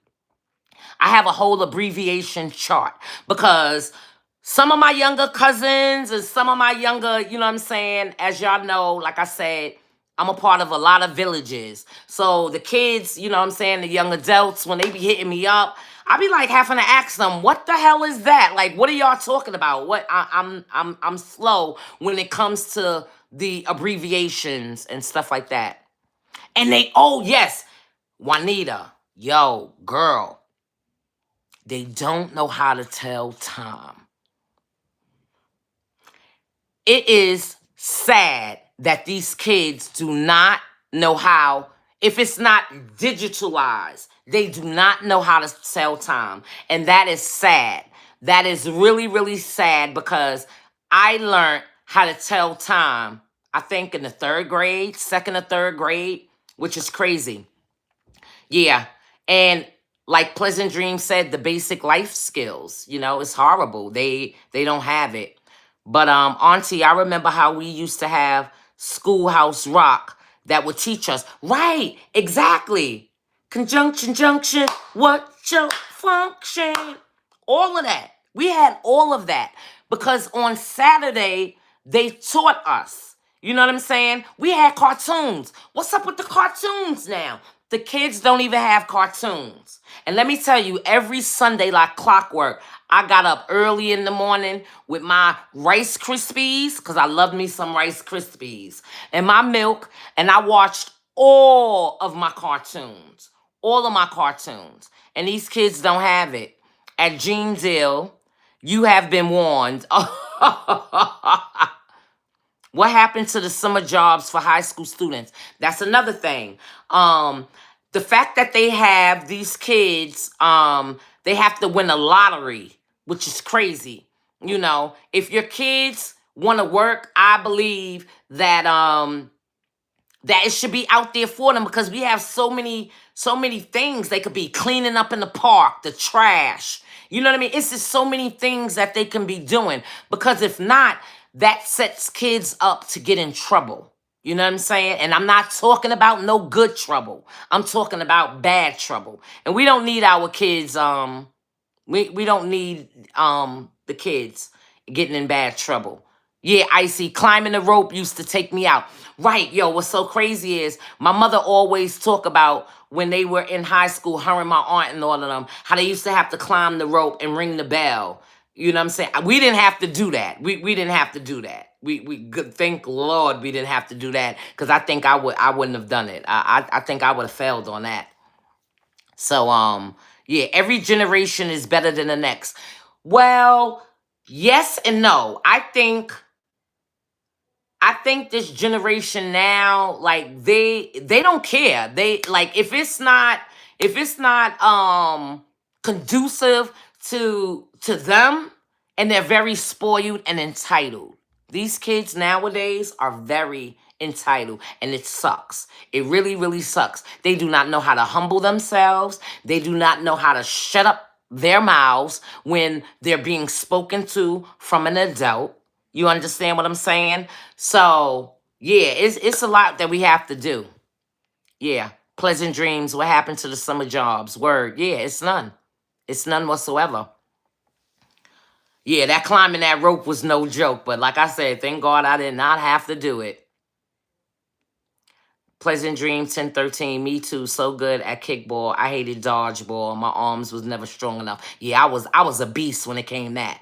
Speaker 1: I have a whole abbreviation chart because some of my younger cousins and some of my younger, you know what I'm saying, as y'all know, like I said, I'm a part of a lot of villages. So the kids, you know what I'm saying, the young adults, when they be hitting me up, I be like having to ask them, what the hell is that? Like, what are y'all talking about? What I'm slow when it comes to the abbreviations and stuff like that. And they, oh yes, Juanita, yo, girl, they don't know how to tell time. It is sad that these kids do not know how, if it's not digitalized, they do not know how to tell time. And that is sad. That is really, really sad because I learned how to tell time, I think in the third grade, second or third grade, which is crazy. Yeah. And like Pleasant Dream said, the basic life skills, you know, it's horrible. They don't have it. But Auntie, I remember how we used to have Schoolhouse Rock that would teach us. Right, exactly. Conjunction, junction, what's your function? All of that. We had all of that because on Saturday, they taught us. You know what I'm saying? We had cartoons. What's up with the cartoons now? The kids don't even have cartoons. And let me tell you, every Sunday, like clockwork, I got up early in the morning with my Rice Krispies, because I love me some Rice Krispies, and my milk, and I watched all of my cartoons. All of my cartoons. And these kids don't have it. At Jeansdale, you have been warned. What happened to the summer jobs for high school students? That's another thing. The fact that they have these kids, they have to win a lottery, which is crazy. You know, if your kids want to work, I believe that that it should be out there for them because we have so many things. They could be cleaning up in the park, the trash. You know what I mean? It's just so many things that they can be doing because if not, that sets kids up to get in trouble. You know what I'm saying? And I'm not talking about no good trouble. I'm talking about bad trouble. And we don't need our kids, we don't need the kids getting in bad trouble. Yeah, Icy, climbing the rope used to take me out. Right, yo, what's so crazy is my mother always talk about when they were in high school, her and my aunt and all of them, how they used to have to climb the rope and ring the bell. You know what I'm saying? We didn't have to do that. We didn't have to do that. We good, thank Lord we didn't have to do that, because I think I wouldn't have done it. I think I would have failed on that. So yeah, every generation is better than the next. Well, yes and no. I think this generation now, like they don't care. They like if it's not conducive to them, and they're very spoiled and entitled. These kids nowadays are very entitled, and it sucks. It really, really sucks. They do not know how to humble themselves. They do not know how to shut up their mouths when they're being spoken to from an adult. You understand what I'm saying? So yeah, it's a lot that we have to do. Yeah. Pleasant dreams. What happened to the summer jobs? Word. Yeah, it's none. It's none whatsoever. Yeah, that climbing that rope was no joke. But like I said, thank God I did not have to do it. Pleasant Dream 1013. Me too. So good at kickball. I hated dodgeball. My arms was never strong enough. Yeah, I was a beast when it came that.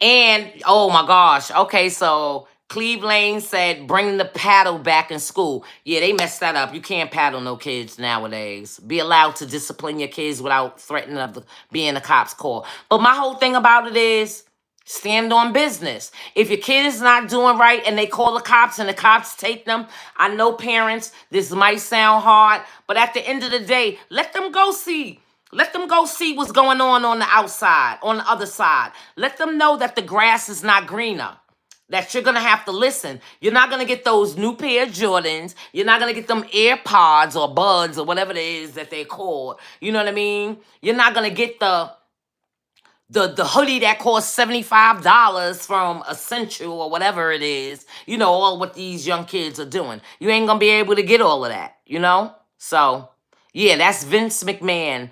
Speaker 1: And oh my gosh. Okay, so Cleve Lane said bring the paddle back in school. Yeah, they messed that up. You can't paddle no kids nowadays. Be allowed to discipline your kids without threatening of being a cop's call. But my whole thing about it is stand on business. If your kid is not doing right and they call the cops and the cops take them, I know parents, this might sound hard, but at the end of the day, let them go see. Let them go see what's going on the outside, on the other side. Let them know that the grass is not greener. That you're going to have to listen. You're not going to get those new pair of Jordans. You're not going to get them AirPods or Buds or whatever it is that they're called. You know what I mean? You're not going to get the hoodie that costs $75 from Essential or whatever it is. You know, all what these young kids are doing. You ain't going to be able to get all of that, you know? So, yeah, that's Vince McMahon,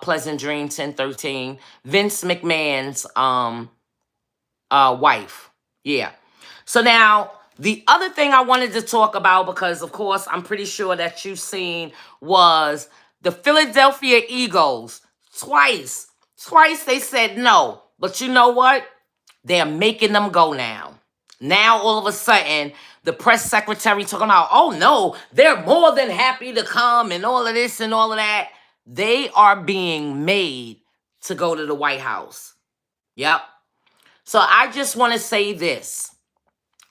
Speaker 1: Pleasant Dream 1013. Vince McMahon's wife. Yeah. So now, the other thing I wanted to talk about, because of course I'm pretty sure that you've seen, was the Philadelphia Eagles. Twice they said no. But you know what? They're making them go now. Now all of a sudden, the press secretary talking about, oh no, they're more than happy to come and all of this and all of that. They are being made to go to the White House. Yep. So I just want to say this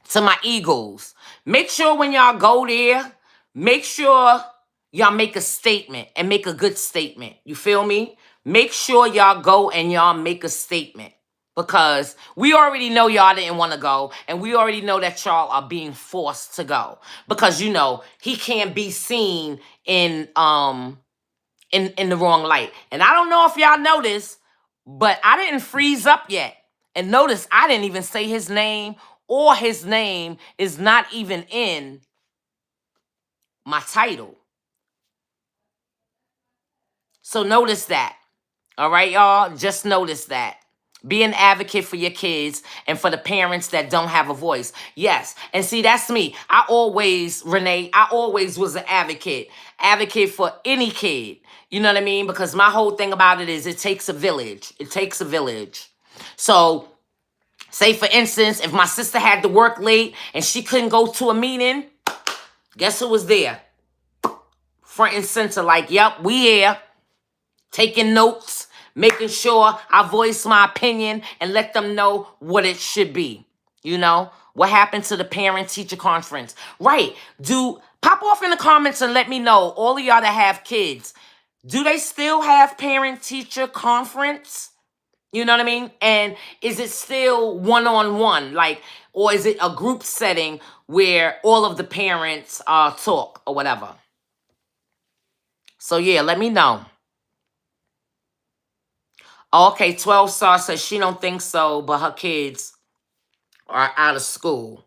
Speaker 1: to my Eagles. Make sure when y'all go there, make sure y'all make a statement and make a good statement. You feel me? Make sure y'all go and y'all make a statement. Because we already know y'all didn't want to go. And we already know that y'all are being forced to go. Because, you know, he can't be seen in the wrong light. And I don't know if y'all noticed, but I didn't freeze up yet. And notice I didn't even say his name, or his name is not even in my title. So notice that. All right, y'all? Just notice that. Be an advocate for your kids and for the parents that don't have a voice. Yes. And see, that's me. Renee, I always was an advocate. Advocate for any kid. You know what I mean? Because my whole thing about it is it takes a village. It takes a village. So, say for instance, if my sister had to work late and she couldn't go to a meeting, guess who was there? Front and center, like, yep, we here. Taking notes, making sure I voice my opinion and let them know what it should be. You know? What happened to the parent-teacher conference? Right. Pop off in the comments and let me know, all of y'all that have kids, do they still have parent-teacher conference? You know what I mean? And is it still one-on-one? Like, or is it a group setting where all of the parents talk or whatever? So, yeah, let me know. Okay, 12 Star says she don't think so, but her kids are out of school.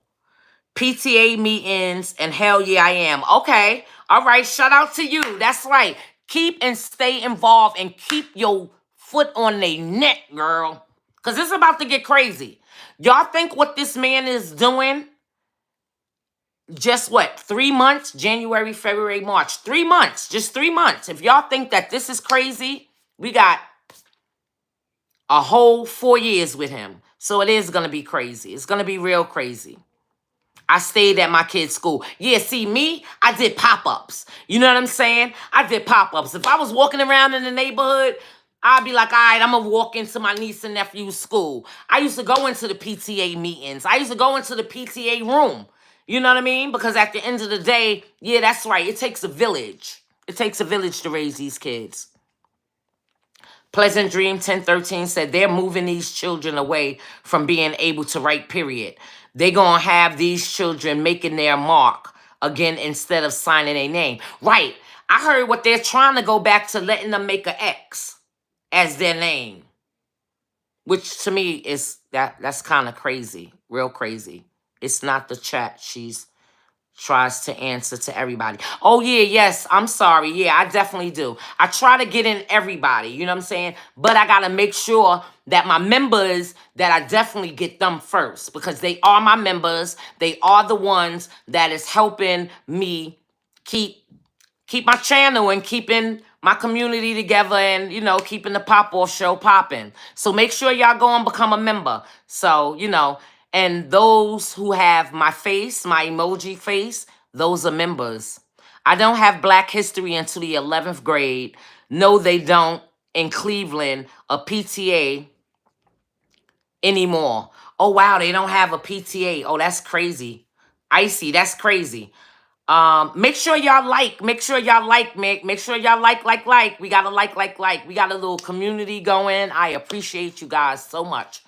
Speaker 1: PTA meetings, and hell yeah, I am. Okay, all right, shout out to you. That's right. Keep and stay involved and keep your foot on their neck, girl. Because it's about to get crazy. Y'all think what this man is doing, just what, 3 months? January, February, March. 3 months. Just 3 months. If y'all think that this is crazy, we got a whole 4 years with him. So it is going to be crazy. It's going to be real crazy. I stayed at my kid's school. Yeah, see, me, I did pop-ups. You know what I'm saying? I did pop-ups. If I was walking around in the neighborhood, I'd be like, all right, I'm going to walk into my niece and nephew's school. I used to go into the PTA meetings. I used to go into the PTA room. You know what I mean? Because at the end of the day, yeah, that's right. It takes a village. It takes a village to raise these kids. Pleasant Dream 1013 said they're moving these children away from being able to write, period. They're going to have these children making their mark again instead of signing a name. Right. I heard what they're trying to go back to, letting them make an X as their name, which to me is that's kind of crazy, real crazy. It's not the chat. She's tries to answer to everybody. Oh, yeah, yes, I'm sorry. Yeah, I definitely do. I try to get in everybody, you know what I'm saying? But I got to make sure that my members, that I definitely get them first, because they are my members. They are the ones that is helping me keep my channel and keeping my community together, and, you know, keeping the pop-off show popping. So make sure y'all go and become a member. So, you know, and those who have my face, my emoji face, those are members. I don't have Black History until the 11th grade. No, they don't in Cleveland, a PTA anymore. Oh, wow, they don't have a PTA. Oh, that's crazy. Icy, that's crazy. Make sure y'all like, make sure y'all like, make sure y'all like. We got to like. We got a little community going. I appreciate you guys so much.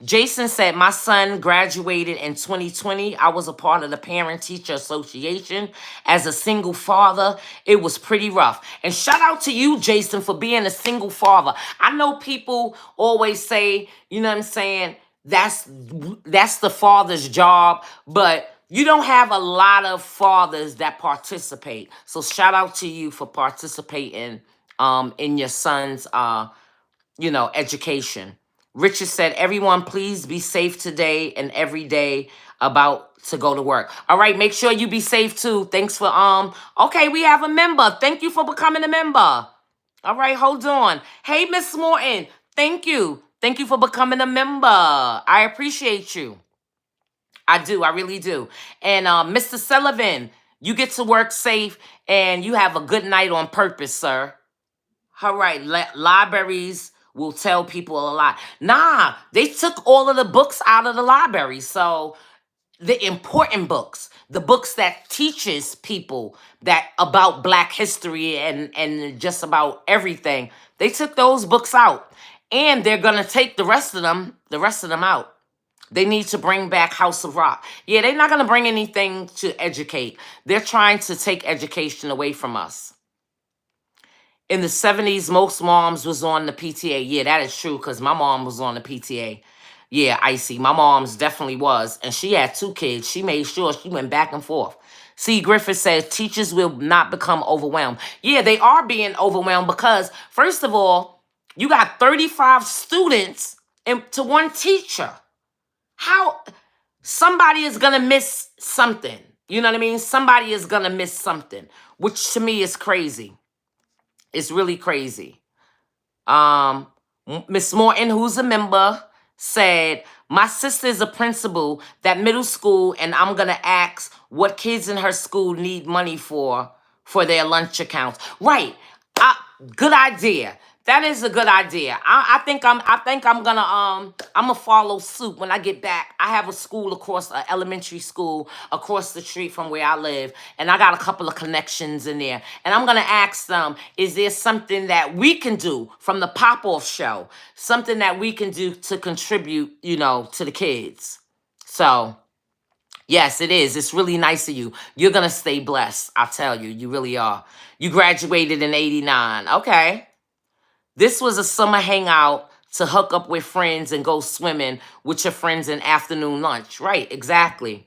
Speaker 1: Jason said, my son graduated in 2020. I was a part of the Parent Teacher Association. As a single father, it was pretty rough. And shout out to you, Jason, for being a single father. I know people always say, you know what I'm saying, that's the father's job, but you don't have a lot of fathers that participate. So shout out to you for participating in your son's education. Richard said, everyone, please be safe today and every day about to go to work. All right, make sure you be safe too. Thanks for okay, we have a member. Thank you for becoming a member. All right, hold on. Hey, Miss Morton, thank you. Thank you for becoming a member. I appreciate you. I do. I really do. And Mr. Sullivan, you get to work safe and you have a good night on purpose, sir. All right. Libraries will tell people a lot. Nah, they took all of the books out of the library. So the important books, the books that teaches people that about Black history and just about everything, they took those books out. And they're going to take the rest of them out. They need to bring back House of Rock. Yeah, they're not going to bring anything to educate. They're trying to take education away from us. In the 70s, most moms was on the PTA. Yeah, that is true, because my mom was on the PTA. Yeah, Icy. My mom's definitely was. And she had 2 kids. She made sure she went back and forth. C. Griffith says, teachers will not become overwhelmed. Yeah, they are being overwhelmed because, first of all, you got 35 students to one teacher. How somebody is going to miss something. You know what I mean? Somebody is going to miss something, which to me is crazy. It's really crazy. Miss Morton, who's a member, said, my sister is a principal that middle school, and I'm going to ask what kids in her school need money for their lunch accounts. Right. Good idea. That is a good idea. I think I'm gonna follow suit when I get back. I have a school across, an elementary school across the street from where I live, and I got a couple of connections in there. And I'm gonna ask them, is there something that we can do from the pop-off show? Something that we can do to contribute, to the kids. So yes, it is. It's really nice of you. You're gonna stay blessed. I tell you, you really are. You graduated in 89. Okay. This was a summer hangout to hook up with friends and go swimming with your friends in afternoon lunch. Right, exactly.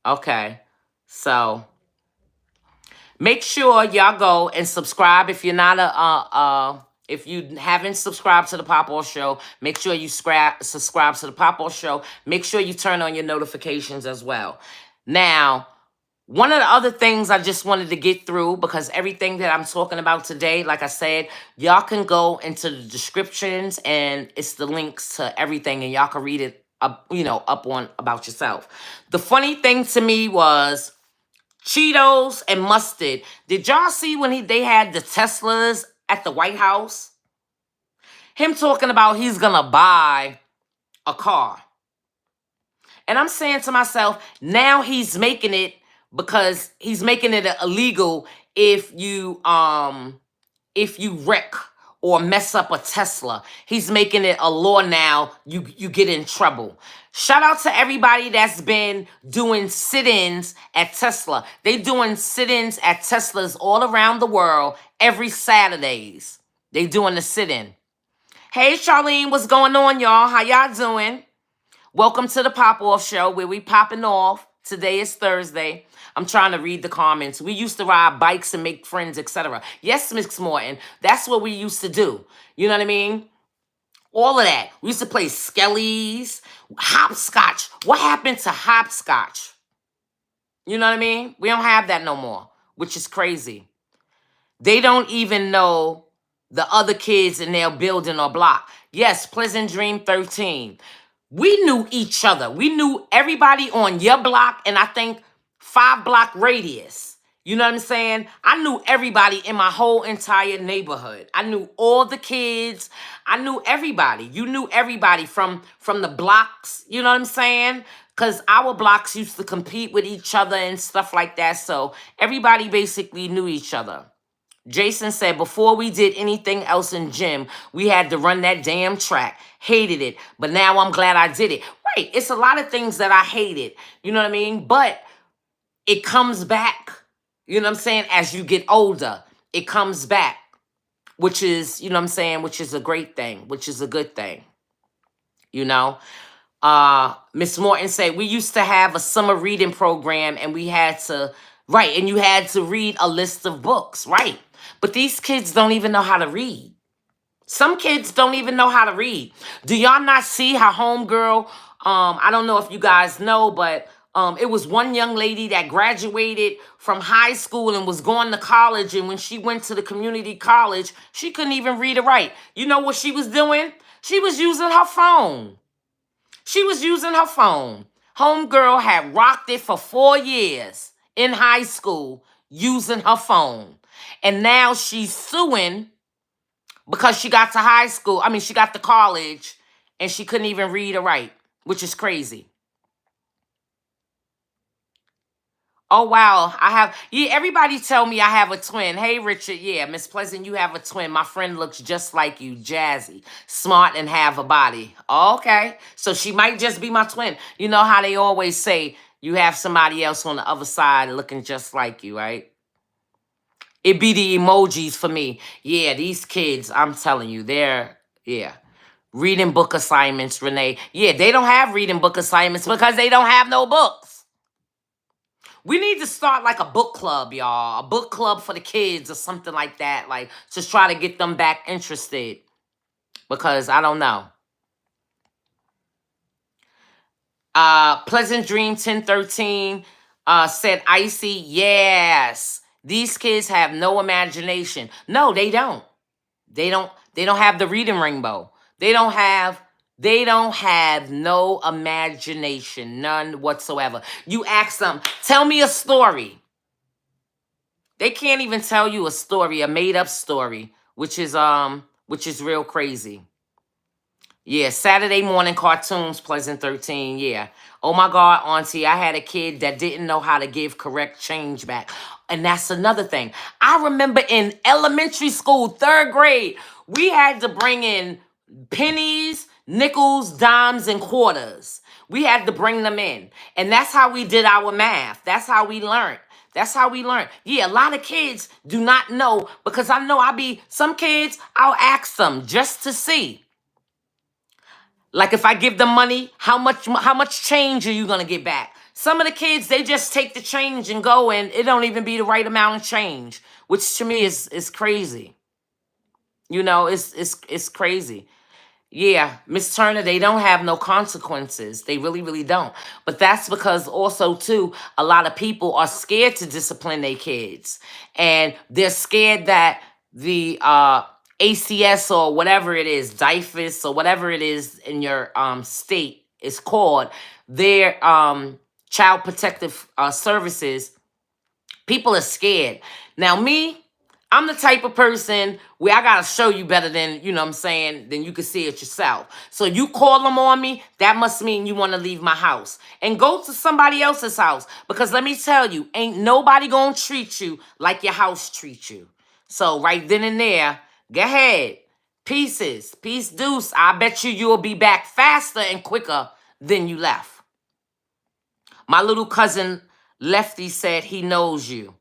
Speaker 1: Okay, so make sure y'all go and subscribe if you're not If you haven't subscribed to the Pop Off Show, make sure you subscribe to the Pop Off Show. Make sure you turn on your notifications as well. Now, one of the other things I just wanted to get through, because everything that I'm talking about today, like I said, y'all can go into the descriptions and it's the links to everything and y'all can read it up, up on about yourself. The funny thing to me was Cheetos and mustard. Did y'all see when they had the Teslas at the White House? Him talking about he's gonna buy a car. And I'm saying to myself, now he's making it because he's making it illegal if you wreck or mess up a Tesla. He's making it a law now. You get in trouble. Shout out to everybody that's been doing sit-ins at Tesla. They doing sit-ins at Teslas all around the world every Saturdays. They doing the sit-in. Hey Charlene, what's going on, y'all? How y'all doing? Welcome to the Pop Off Show where we popping off. Today is Thursday. I'm trying to read the comments. We used to ride bikes and make friends, etc. Yes, Miss Morton, that's what we used to do. You know what I mean? All of that. We used to play skellies, hopscotch. What happened to hopscotch? You know what I mean? We don't have that no more, which is crazy. They don't even know the other kids in their building or block. Yes, Pleasant Dream 13. We knew each other. We knew everybody on your block and I think 5-block radius. You know what I'm saying? I knew everybody in my whole entire neighborhood. I knew all the kids. I knew everybody. You knew everybody from the blocks. You know what I'm saying? Because our blocks used to compete with each other and stuff like that. So everybody basically knew each other. Jason said, before we did anything else in gym, we had to run that damn track. Hated it. But now I'm glad I did it. Right. It's a lot of things that I hated. You know what I mean? But it comes back. You know what I'm saying? As you get older, it comes back. Which is, you know what I'm saying? Which is a great thing. Which is a good thing. You know? Miss Morton said, we used to have a summer reading program and we had to, right, and you had to read a list of books, right? But these kids don't even know how to read. Some kids don't even know how to read. Do y'all not see how homegirl, I don't know if you guys know, but it was one young lady that graduated from high school and was going to college. And when she went to the community college, she couldn't even read or write. You know what she was doing? She was using her phone. She was using her phone. Homegirl had rocked it for 4 years in high school using her phone. And now she's suing because she got to high school. I mean, she got to college and she couldn't even read or write, which is crazy. Oh, wow. Everybody tell me I have a twin. Hey, Richard. Yeah, Miss Pleasant, you have a twin. My friend looks just like you. Jazzy. Smart and have a body. Okay. So she might just be my twin. You know how they always say you have somebody else on the other side looking just like you, right? It be the emojis for me. Yeah, these kids, I'm telling you, reading book assignments, Renee. Yeah, they don't have reading book assignments because they don't have no books. We need to start like a book club, y'all. A book club for the kids or something like that. Like, to try to get them back interested. Because I don't know. Pleasant Dream 1013 said, Icy, yes. These kids have no imagination. No, they don't. They don't have the reading rainbow. They don't have no imagination, none whatsoever. You ask them, tell me a story. They can't even tell you a story, a made-up story, which is real crazy. Yeah, Saturday morning cartoons, Pleasant 13, yeah. Oh my God, Auntie, I had a kid that didn't know how to give correct change back. And that's another thing. I remember in elementary school, 3rd grade, we had to bring in pennies, nickels, dimes, and quarters. We had to bring them in. And that's how we did our math. That's how we learned. That's how we learn. Yeah, a lot of kids do not know because I know some kids, I'll ask them just to see. Like if I give them money, how much change are you going to get back? Some of the kids, they just take the change and go and it don't even be the right amount of change, which to me is crazy. You know, it's crazy. Yeah, Miss Turner, they don't have no consequences. They really, really don't. But that's because also too, a lot of people are scared to discipline their kids. And they're scared that the ACS or whatever it is, DIFUS or whatever it is in your state is called, their child protective services, people are scared. Now, me, I'm the type of person where I gotta show you better than, you know what I'm saying, than you can see it yourself. So you call them on me, that must mean you wanna leave my house. And go to somebody else's house. Because let me tell you, ain't nobody gonna treat you like your house treats you. So right then and there, go ahead. Pieces, peace deuce. I bet you'll be back faster and quicker than you left. My little cousin Lefty said he knows you.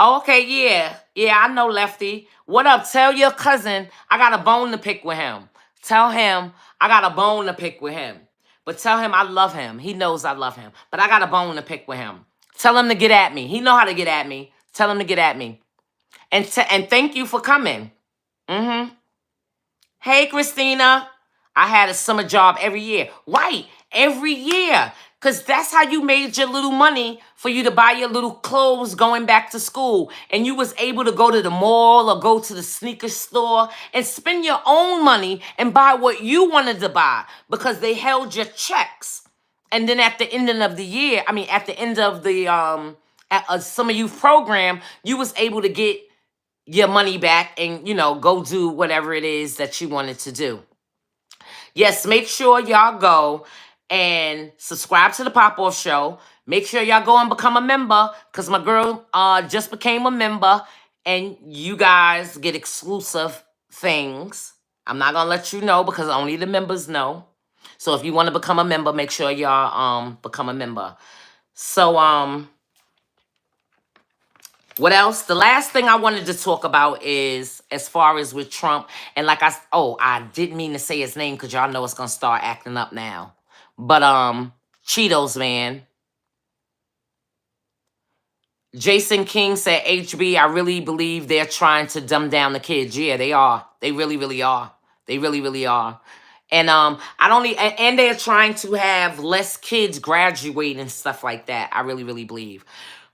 Speaker 1: Oh, okay, yeah. Yeah, I know Lefty. What up? Tell your cousin I got a bone to pick with him. Tell him I got a bone to pick with him. But tell him I love him. He knows I love him. But I got a bone to pick with him. Tell him to get at me. He know how to get at me. Tell him to get at me. And thank you for coming. Mm-hmm. Hey, Christina. I had a summer job every year. Right, every year. Because that's how you made your little money for you to buy your little clothes going back to school. And you was able to go to the mall or go to the sneaker store and spend your own money and buy what you wanted to buy because they held your checks. And then at the ending of the year, I mean, at the end of the summer youth program, you was able to get your money back and, you know, go do whatever it is that you wanted to do. Yes, make sure y'all go and subscribe to the Pop Off Show. Make sure y'all go and become a member because my girl just became a member and you guys get exclusive things. I'm not going to let you know because only the members know. So if you want to become a member, make sure y'all become a member. So what else? The last thing I wanted to talk about is as far as with Trump. And like I didn't mean to say his name because y'all know it's going to start acting up now. But Cheetos, man. Jason King said, HB, I really believe they're trying to dumb down the kids. Yeah, they are. They really, really are. They really, really are. And I don't and they're trying to have less kids graduate and stuff like that. I really, really believe.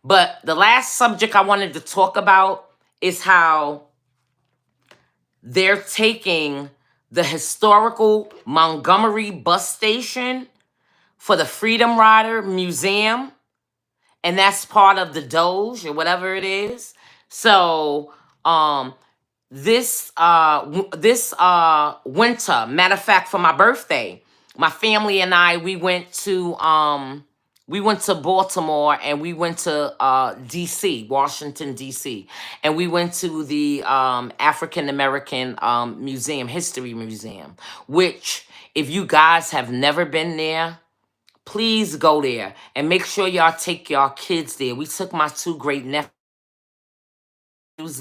Speaker 1: But the last subject I wanted to talk about is how they're taking the historical Montgomery bus station for the Freedom Rider Museum, and that's part of the Doge or whatever it is. So this winter, matter of fact, for my birthday, my family and I, we went to Baltimore and we went to DC, Washington DC, and we went to the African American Museum, History Museum, which if you guys have never been there, please go there and make sure y'all take y'all kids there. We took my two great nephews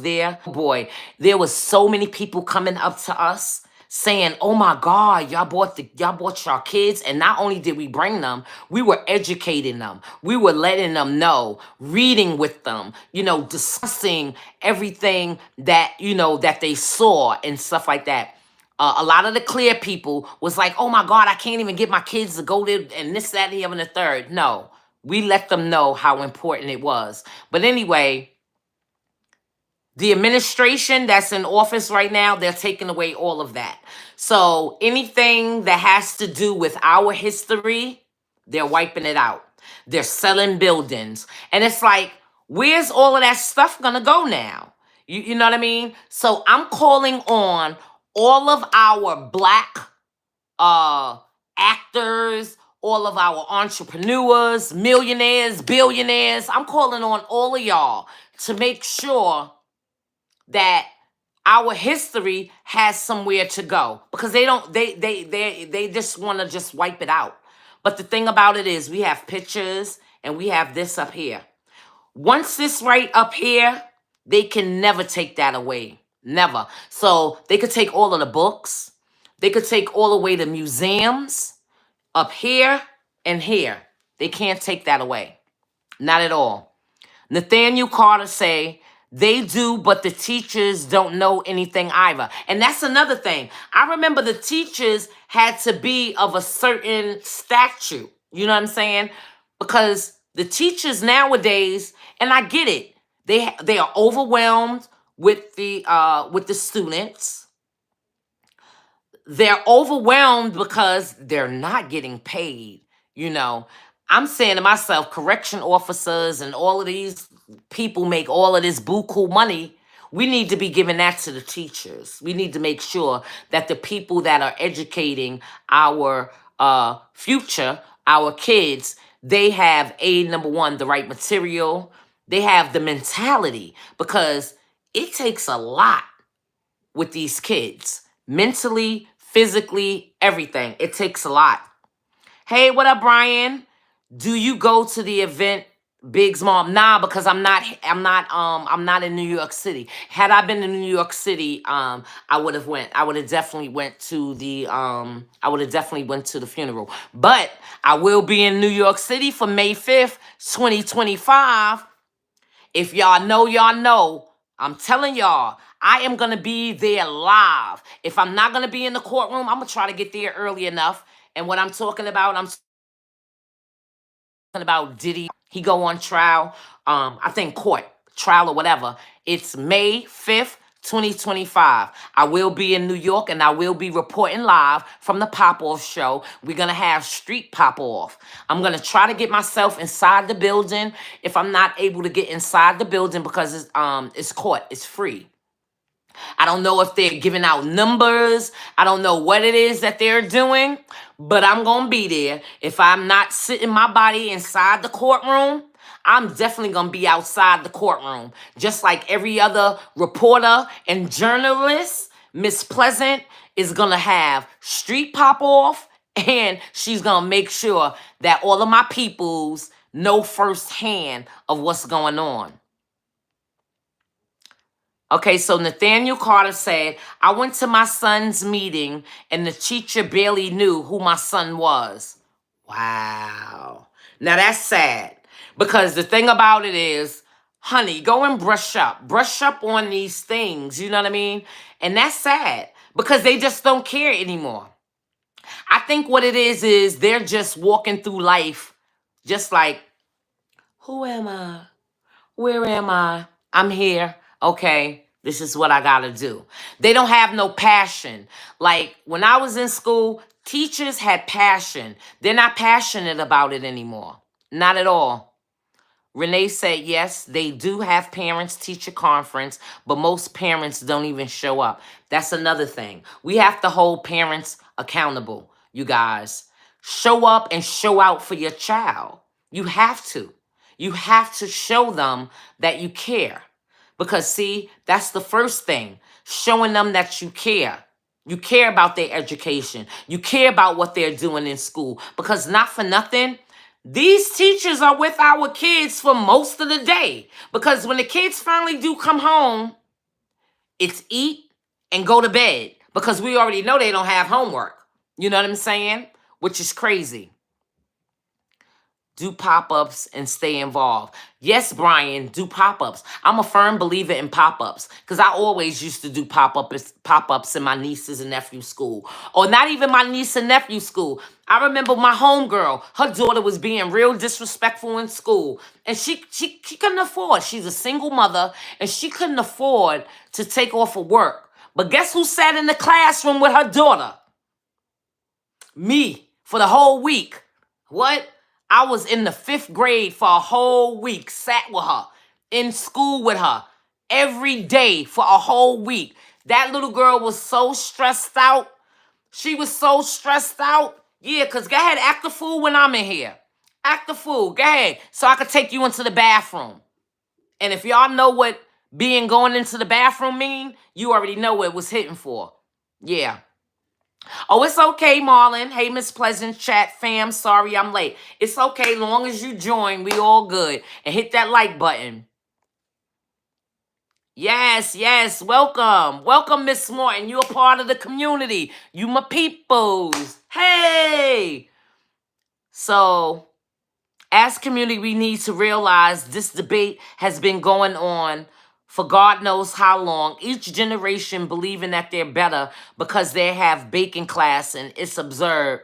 Speaker 1: there. Boy, there was so many people coming up to us saying, "Oh my God, y'all bought y'all kids." And not only did we bring them, we were educating them. We were letting them know, reading with them, you know, discussing everything that, you know, that they saw and stuff like that. A lot of the clear people was like, "Oh my God, I can't even get my kids to go there and this, that, and the other and the third." No, we let them know how important it was. But anyway, the administration that's in office right now, they're taking away all of that. So anything that has to do with our history, they're wiping it out. They're selling buildings. And it's like, where's all of that stuff gonna go now? You know what I mean? So I'm calling on all of our black actors, all of our entrepreneurs, millionaires, billionaires. I'm calling on all of y'all to make sure that our history has somewhere to go because they just want to just wipe it out. But the thing about it is we have pictures and we have this up here. Once this right up here, they can never take that away. Never. So they could take all of the books. They could take all the way to museums up here and here. They can't take that away. Not at all. Nathaniel Carter say They do, but the teachers don't know anything either. And that's another thing. I remember the teachers had to be of a certain stature. You know what I'm saying? Because the teachers nowadays, and I get it, they are overwhelmed with the students. They're overwhelmed because they're not getting paid. You know, I'm saying to myself, correction officers and all of these people make all of this buku money. We need to be giving that to the teachers. We need to make sure that the people that are educating our future, our kids, they have number one, the right material. They have the mentality, because it takes a lot with these kids, mentally, physically, everything. It takes a lot. Hey, what up, Brian? Do you go to the event, Big's mom? Nah, because I'm not in New York City. Had I been in New York City, I would have went. I would have definitely went to the funeral. But I will be in New York City for May 5th, 2025. If y'all know, y'all know. I'm telling y'all, I am going to be there live. If I'm not going to be in the courtroom, I'm going to try to get there early enough. And what I'm talking about, I'm talking about Diddy. He go on trial, I think court, trial or whatever. It's May 5th, 2025. I will be in New York, and I will be reporting live from the Pop-Off show. We're going to have street Pop-Off. I'm going to try to get myself inside the building. If I'm not able to get inside the building because it's court, it's free. I don't know if they're giving out numbers. I don't know what it is that they're doing, but I'm going to be there. If I'm not sitting my body inside the courtroom, I'm definitely going to be outside the courtroom. Just like every other reporter and journalist, Miss Pleasant is going to have street Pop-Off, and she's going to make sure that all of my peoples know firsthand of what's going on. Okay, so Nathaniel Carter said, I went to my son's meeting and the teacher barely knew who my son was. Wow. Now that's sad, because the thing about it is, honey, go and brush up. Brush up on these things, you know what I mean? And that's sad, because they just don't care anymore. I think what it is they're just walking through life just like, who am I? Where am I? I'm here. Okay, this is what I gotta do. They don't have no passion. Like when I was in school, teachers had passion. They're not passionate about it anymore. Not at all. Renee said, yes, they do have parents-teacher conference, but most parents don't even show up. That's another thing. We have to hold parents accountable, you guys. Show up and show out for your child. You have to. You have to show them that you care. Because, see, that's the first thing. Showing them that you care. You care about their education. You care about what they're doing in school. Because not for nothing, these teachers are with our kids for most of the day. Because when the kids finally do come home, it's eat and go to bed. Because we already know they don't have homework. You know what I'm saying? Which is crazy. Do pop-ups and stay involved. Yes, Brian, do pop-ups. I'm a firm believer in pop-ups, because I always used to do pop-ups in my nieces and nephews' school. Or not even my niece and nephew school. I remember my homegirl, her daughter was being real disrespectful in school. And she couldn't afford. She's a single mother, and she couldn't afford to take off of work. But guess who sat in the classroom with her daughter? Me, for the whole week. What? I was in the 5th grade for a whole week, sat with her, in school with her, every day for a whole week. That little girl was so stressed out. She was so stressed out. Yeah, because go ahead, act a fool when I'm in here. Act a fool. Go ahead, so I could take you into the bathroom. And if y'all know what being going into the bathroom mean, you already know what it was hitting for. Yeah. Oh, it's okay, Marlon. Hey, Miss Pleasant Chat fam. Sorry I'm late. It's okay. Long as you join, we all good. And hit that like button. Yes, yes. Welcome. Welcome, Miss Morton. You're a part of the community. You my peoples. Hey. So, as community, we need to realize this debate has been going on for God knows how long, each generation believing that they're better because they have baking class and it's absurd.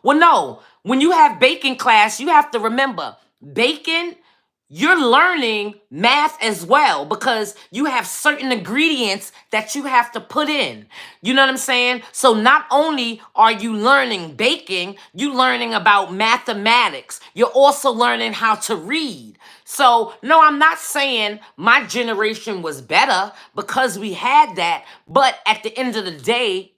Speaker 1: Well, no, when you have baking class, you have to remember baking, you're learning math as well because you have certain ingredients that you have to put in. You know what I'm saying? So not only are you learning baking, you learning about mathematics. You're also learning how to read. So no, I'm not saying my generation was better because we had that, but at the end of the day,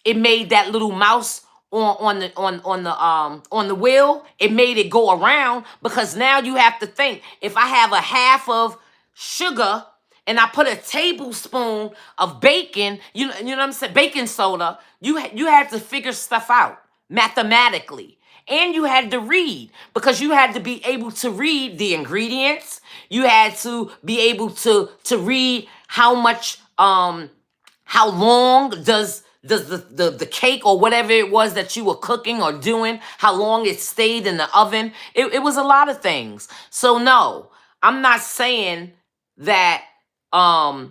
Speaker 1: it made that little mouse on the wheel. It made it go around because now you have to think, if I have a half of sugar and I put a tablespoon of bacon, you know what I'm saying, baking soda, you had to figure stuff out mathematically. And you had to read because you had to be able to read the ingredients. You had to be able to read how much how long does the cake or whatever it was that you were cooking or doing, how long it stayed in the oven. It was a lot of things. So no, I'm not saying that my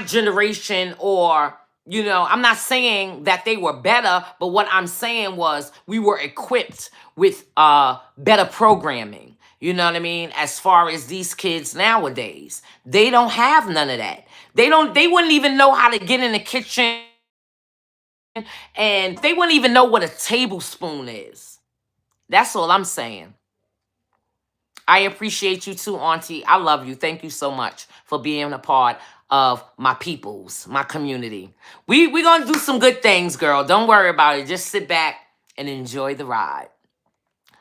Speaker 1: generation, or I'm not saying that they were better, but what I'm saying was we were equipped with better programming. You know what I mean? As far as these kids nowadays, they don't have none of that. They wouldn't even know how to get in the kitchen, and they wouldn't even know what a tablespoon is. That's all I'm saying. I appreciate you too, Auntie. I love you. Thank you so much for being a part of my peoples, my community. We gonna do some good things, girl. Don't worry about it. Just sit back and enjoy the ride.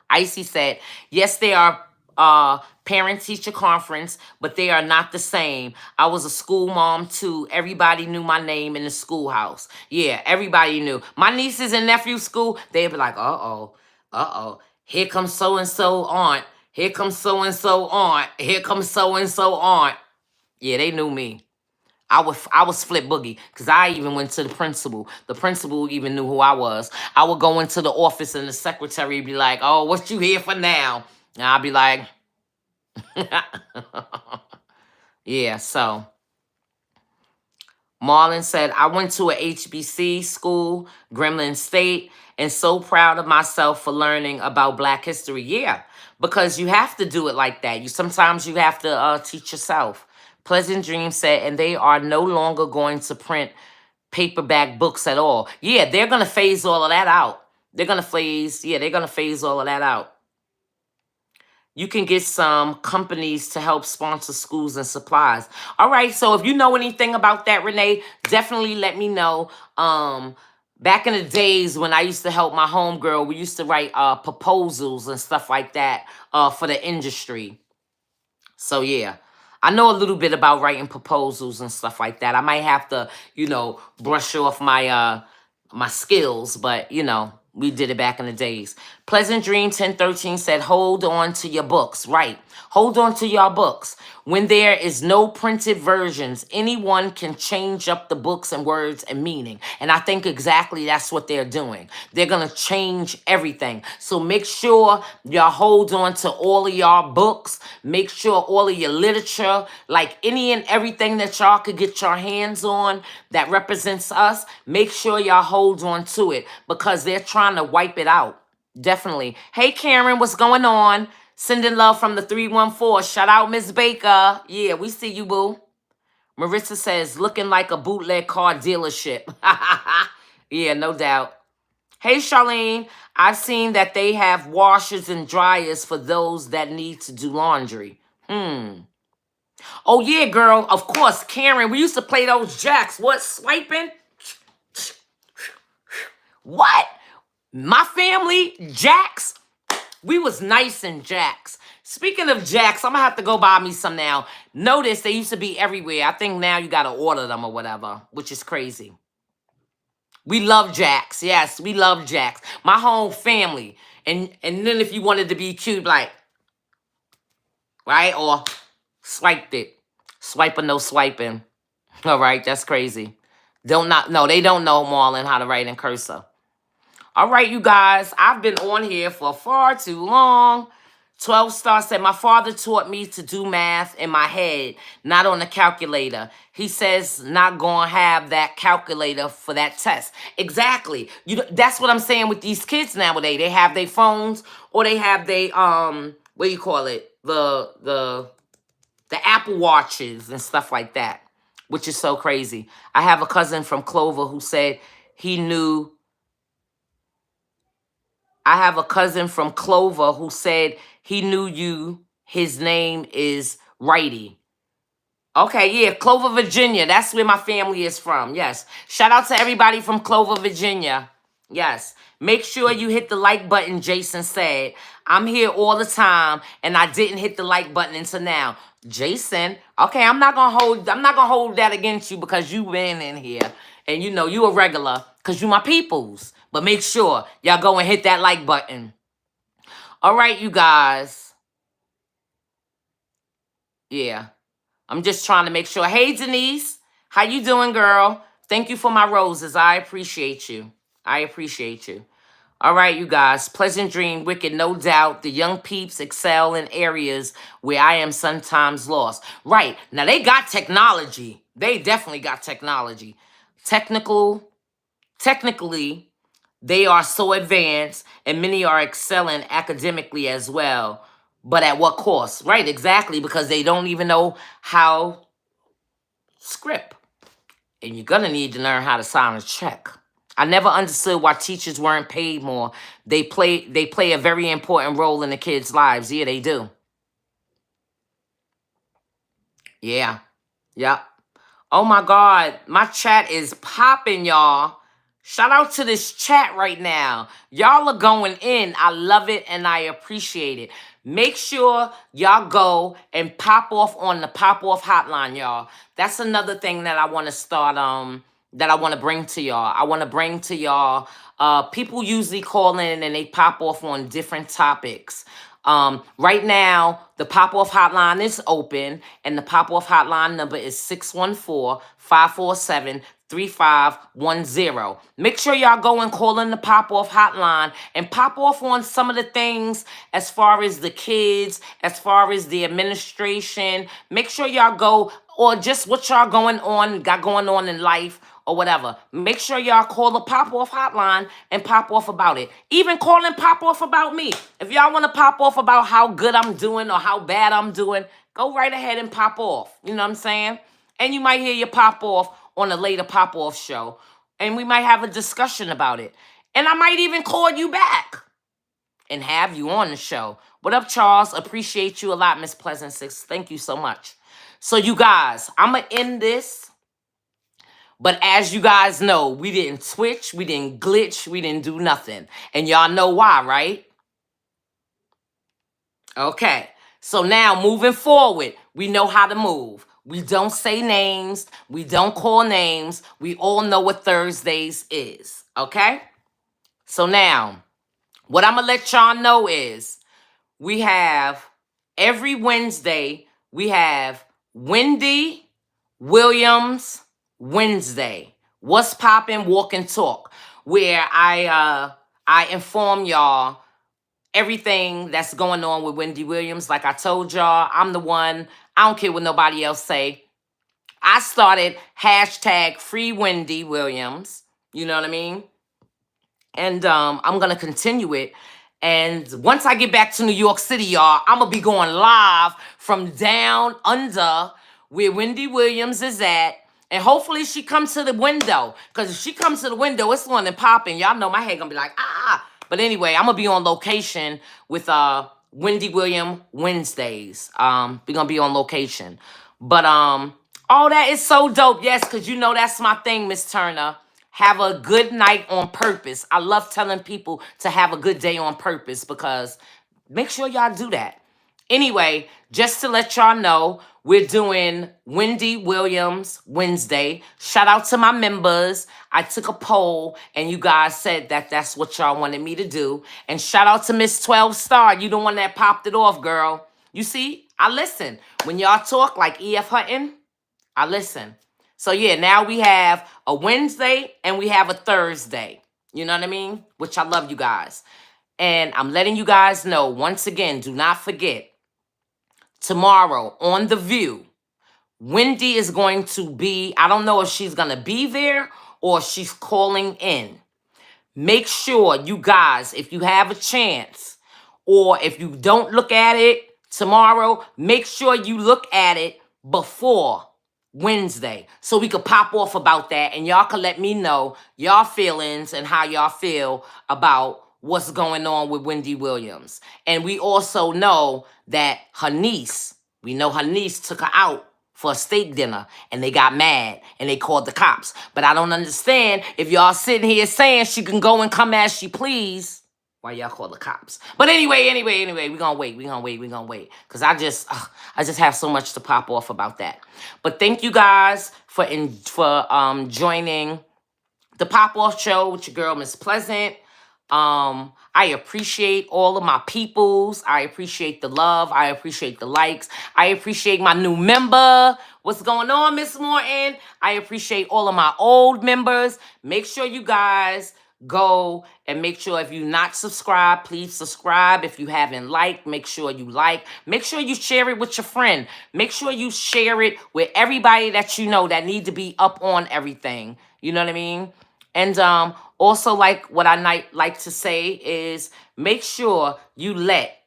Speaker 1: Icy said, yes, they are parent-teacher conference, but they are not the same. I was a school mom too. Everybody knew my name in the schoolhouse. Yeah, everybody knew. My nieces and nephews' school, they'd be like, uh-oh. Here comes so-and-so aunt. Here comes so-and-so aunt. Here comes so-and-so aunt. Yeah, they knew me. I was Flip Boogie because I even went to the principal. The principal even knew who I was. I would go into the office and the secretary would be like, oh, what you here for now? And I'd be like, yeah, so. Marlon said, I went to a HBC school, Gremlin State, and so proud of myself for learning about Black history. Yeah, because you have to do it like that. Sometimes you have to teach yourself. Pleasant Dream said, and they are no longer going to print paperback books at all. Yeah, they're going to phase all of that out. They're going to phase all of that out. You can get some companies to help sponsor schools and supplies. All right, so if you know anything about that, Renee, definitely let me know. Back in the days when I used to help my homegirl, we used to write proposals and stuff like that for the industry. So yeah, I know a little bit about writing proposals and stuff like that. I might have to, brush off my my skills, but we did it back in the days. Pleasant Dream 1013 said, hold on to your books. Right. Hold on to your books. When there is no printed versions, anyone can change up the books and words and meaning. And I think exactly that's what they're doing. They're going to change everything. So make sure y'all hold on to all of y'all books. Make sure all of your literature, like any and everything that y'all could get your hands on that represents us, make sure y'all hold on to it because they're trying to wipe it out. Definitely. Hey, Karen, what's going on? Sending love from the 314. Shout out, Miss Baker. Yeah, we see you, boo. Marissa says, looking like a bootleg car dealership. Yeah, no doubt. Hey, Charlene, I've seen that they have washers and dryers for those that need to do laundry. Oh, yeah, girl. Of course, Karen, we used to play those jacks. What, swiping? What? My family, jacks? We was nice in jacks. Speaking of jacks, I'm going to have to go buy me some now. Notice they used to be everywhere. I think now you got to order them or whatever, which is crazy. We love jacks. Yes, we love jacks. My whole family. And then if you wanted to be cute, like, right? Or swiped it. Swipe or no swiping. All right, that's crazy. They don't know, Marlon, how to write in cursor. All right, you guys, I've been on here for far too long. 12 Star said, my father taught me to do math in my head, not on the calculator. He says not going to have that calculator for that test. Exactly. That's what I'm saying with these kids nowadays. They have their phones or they have their, what do you call it? The Apple Watches and stuff like that, which is so crazy. I have a cousin from Clover who said he knew. I have a cousin from Clover who said he knew you. His name is Righty. Okay, yeah, Clover, Virginia. That's where my family is from. Yes. Shout out to everybody from Clover, Virginia. Yes. Make sure you hit the like button, Jason said. I'm here all the time and I didn't hit the like button until now. Jason, okay, I'm not gonna hold that against you because you been in here. And you know you a regular because you my peoples. But make sure y'all go and hit that like button. All right, you guys. Yeah. I'm just trying to make sure. Hey, Denise. How you doing, girl? Thank you for my roses. I appreciate you. I appreciate you. All right, you guys. Pleasant dream, wicked, no doubt. The young peeps excel in areas where I am sometimes lost. Right. Now, they got technology. They definitely got technology. Technically, they are so advanced, and many are excelling academically as well. But at what cost? Right, exactly, because they don't even know how script. And you're going to need to learn how to sign a check. I never understood why teachers weren't paid more. They play a very important role in the kids' lives. Yeah, they do. Yeah. Yep. Oh my God, my chat is popping, y'all. Shout out to this chat right now. Y'all are going in. I love it and I appreciate it. Make sure y'all go and pop off on the Pop Off Hotline, y'all. That's another thing that I want to start, that I want to bring to y'all. I want to bring to y'all, people usually call in and they pop off on different topics. Right now, the Pop-Off Hotline is open, and the Pop-Off Hotline number is 614-547-3510. Make sure y'all go and call in the Pop-Off Hotline and pop off on some of the things as far as the kids, as far as the administration. Make sure y'all go, or just what y'all got going on in life, or whatever. Make sure y'all call the Pop Off Hotline and pop off about it. Even call and pop off about me. If y'all want to pop off about how good I'm doing or how bad I'm doing, go right ahead and pop off. You know what I'm saying? And you might hear your pop off on a later pop off show. And we might have a discussion about it. And I might even call you back and have you on the show. What up, Charles? Appreciate you a lot, Miss Pleasant Six. Thank you so much. So you guys, I'm going to end this. But as you guys know, we didn't switch, we didn't glitch, we didn't do nothing. And y'all know why, right? Okay. So now moving forward, we know how to move. We don't say names. We don't call names. We all know what Thursdays is. Okay? So now, what I'm going to let y'all know is we have every Wednesday, we have Wendy Williams Wednesday. What's poppin', walk and talk, where I inform y'all everything that's going on with Wendy Williams. Like I told y'all, I'm the one. I don't care what nobody else say. I started hashtag Free Wendy Williams. You know what I mean? And I'm gonna continue it. And once I get back to New York City, y'all, I'm gonna be going live from down under where Wendy Williams is at. And hopefully she comes to the window. Because if she comes to the window, it's one and popping. Y'all know my head gonna be like, ah. But anyway, I'm gonna be on location with Wendy Williams Wednesdays. We're gonna be on location. But oh, that is so dope. Yes, because you know that's my thing, Miss Turner. Have a good night on purpose. I love telling people to have a good day on purpose because make sure y'all do that. Anyway, just to let y'all know, we're doing Wendy Williams Wednesday. Shout out to my members. I took a poll and you guys said that that's what y'all wanted me to do. And shout out to Miss 12 Star. You the one that popped it off, girl. You see, I listen. When y'all talk like E.F. Hutton, I listen. So yeah, now we have a Wednesday and we have a Thursday. You know what I mean? Which I love you guys. And I'm letting you guys know, once again, do not forget, tomorrow on The View, Wendy is going to be, I don't know if she's going to be there or she's calling in. Make sure you guys, if you have a chance, or if you don't look at it tomorrow, make sure you look at it before Wednesday so we could pop off about that and y'all can let me know y'all feelings and how y'all feel about what's going on with Wendy Williams. And we also know that her niece, we know her niece took her out for a steak dinner and they got mad and they called the cops. But I don't understand if y'all sitting here saying she can go and come as she please, why y'all call the cops? But anyway, we gonna wait. Cause I just have so much to pop off about that. But thank you guys for joining the Pop Off Show with your girl, Miss Pleasant. I appreciate all of my peoples. I appreciate the love. I appreciate the likes. I appreciate my new member. What's going on, Miss Morton? I appreciate all of my old members. Make sure you guys go and make sure if you're not subscribed, please subscribe. If you haven't liked, make sure you like. Make sure you share it with your friend. Make sure you share it with everybody that you know that need to be up on everything. You know what I mean? And also, like what I like to say is make sure you let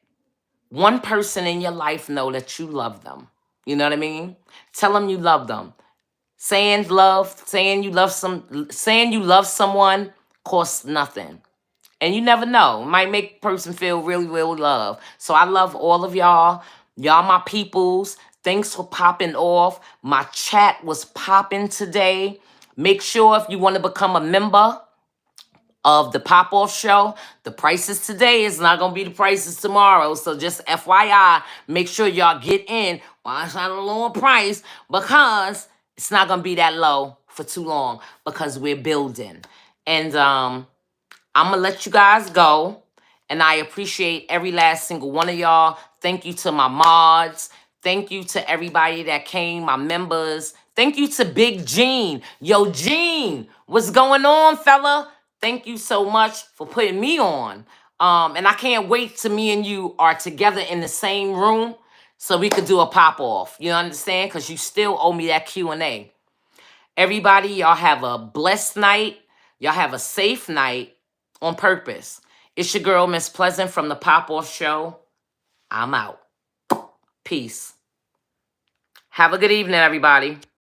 Speaker 1: one person in your life know that you love them. You know what I mean? Tell them you love them. Saying you love someone costs nothing. And you never know. It might make a person feel really, really loved. So I love all of y'all. Y'all my peoples. Thanks for popping off. My chat was popping today. Make sure if you want to become a member of the Pop Off Show, the prices today is not going to be the prices tomorrow. So just FYI, make sure y'all get in while it's not a lower price because it's not going to be that low for too long because we're building. And I'm going to let you guys go. And I appreciate every last single one of y'all. Thank you to my mods. Thank you to everybody that came, my members. Thank you to Big Gene. Yo, Gene, what's going on, fella? Thank you so much for putting me on. And I can't wait till me and you are together in the same room so we could do a pop-off. You understand? Because you still owe me that Q&A. Everybody, y'all have a blessed night. Y'all have a safe night on purpose. It's your girl, Miss Pleasant from the Pop Off Show. I'm out. Peace. Have a good evening, everybody.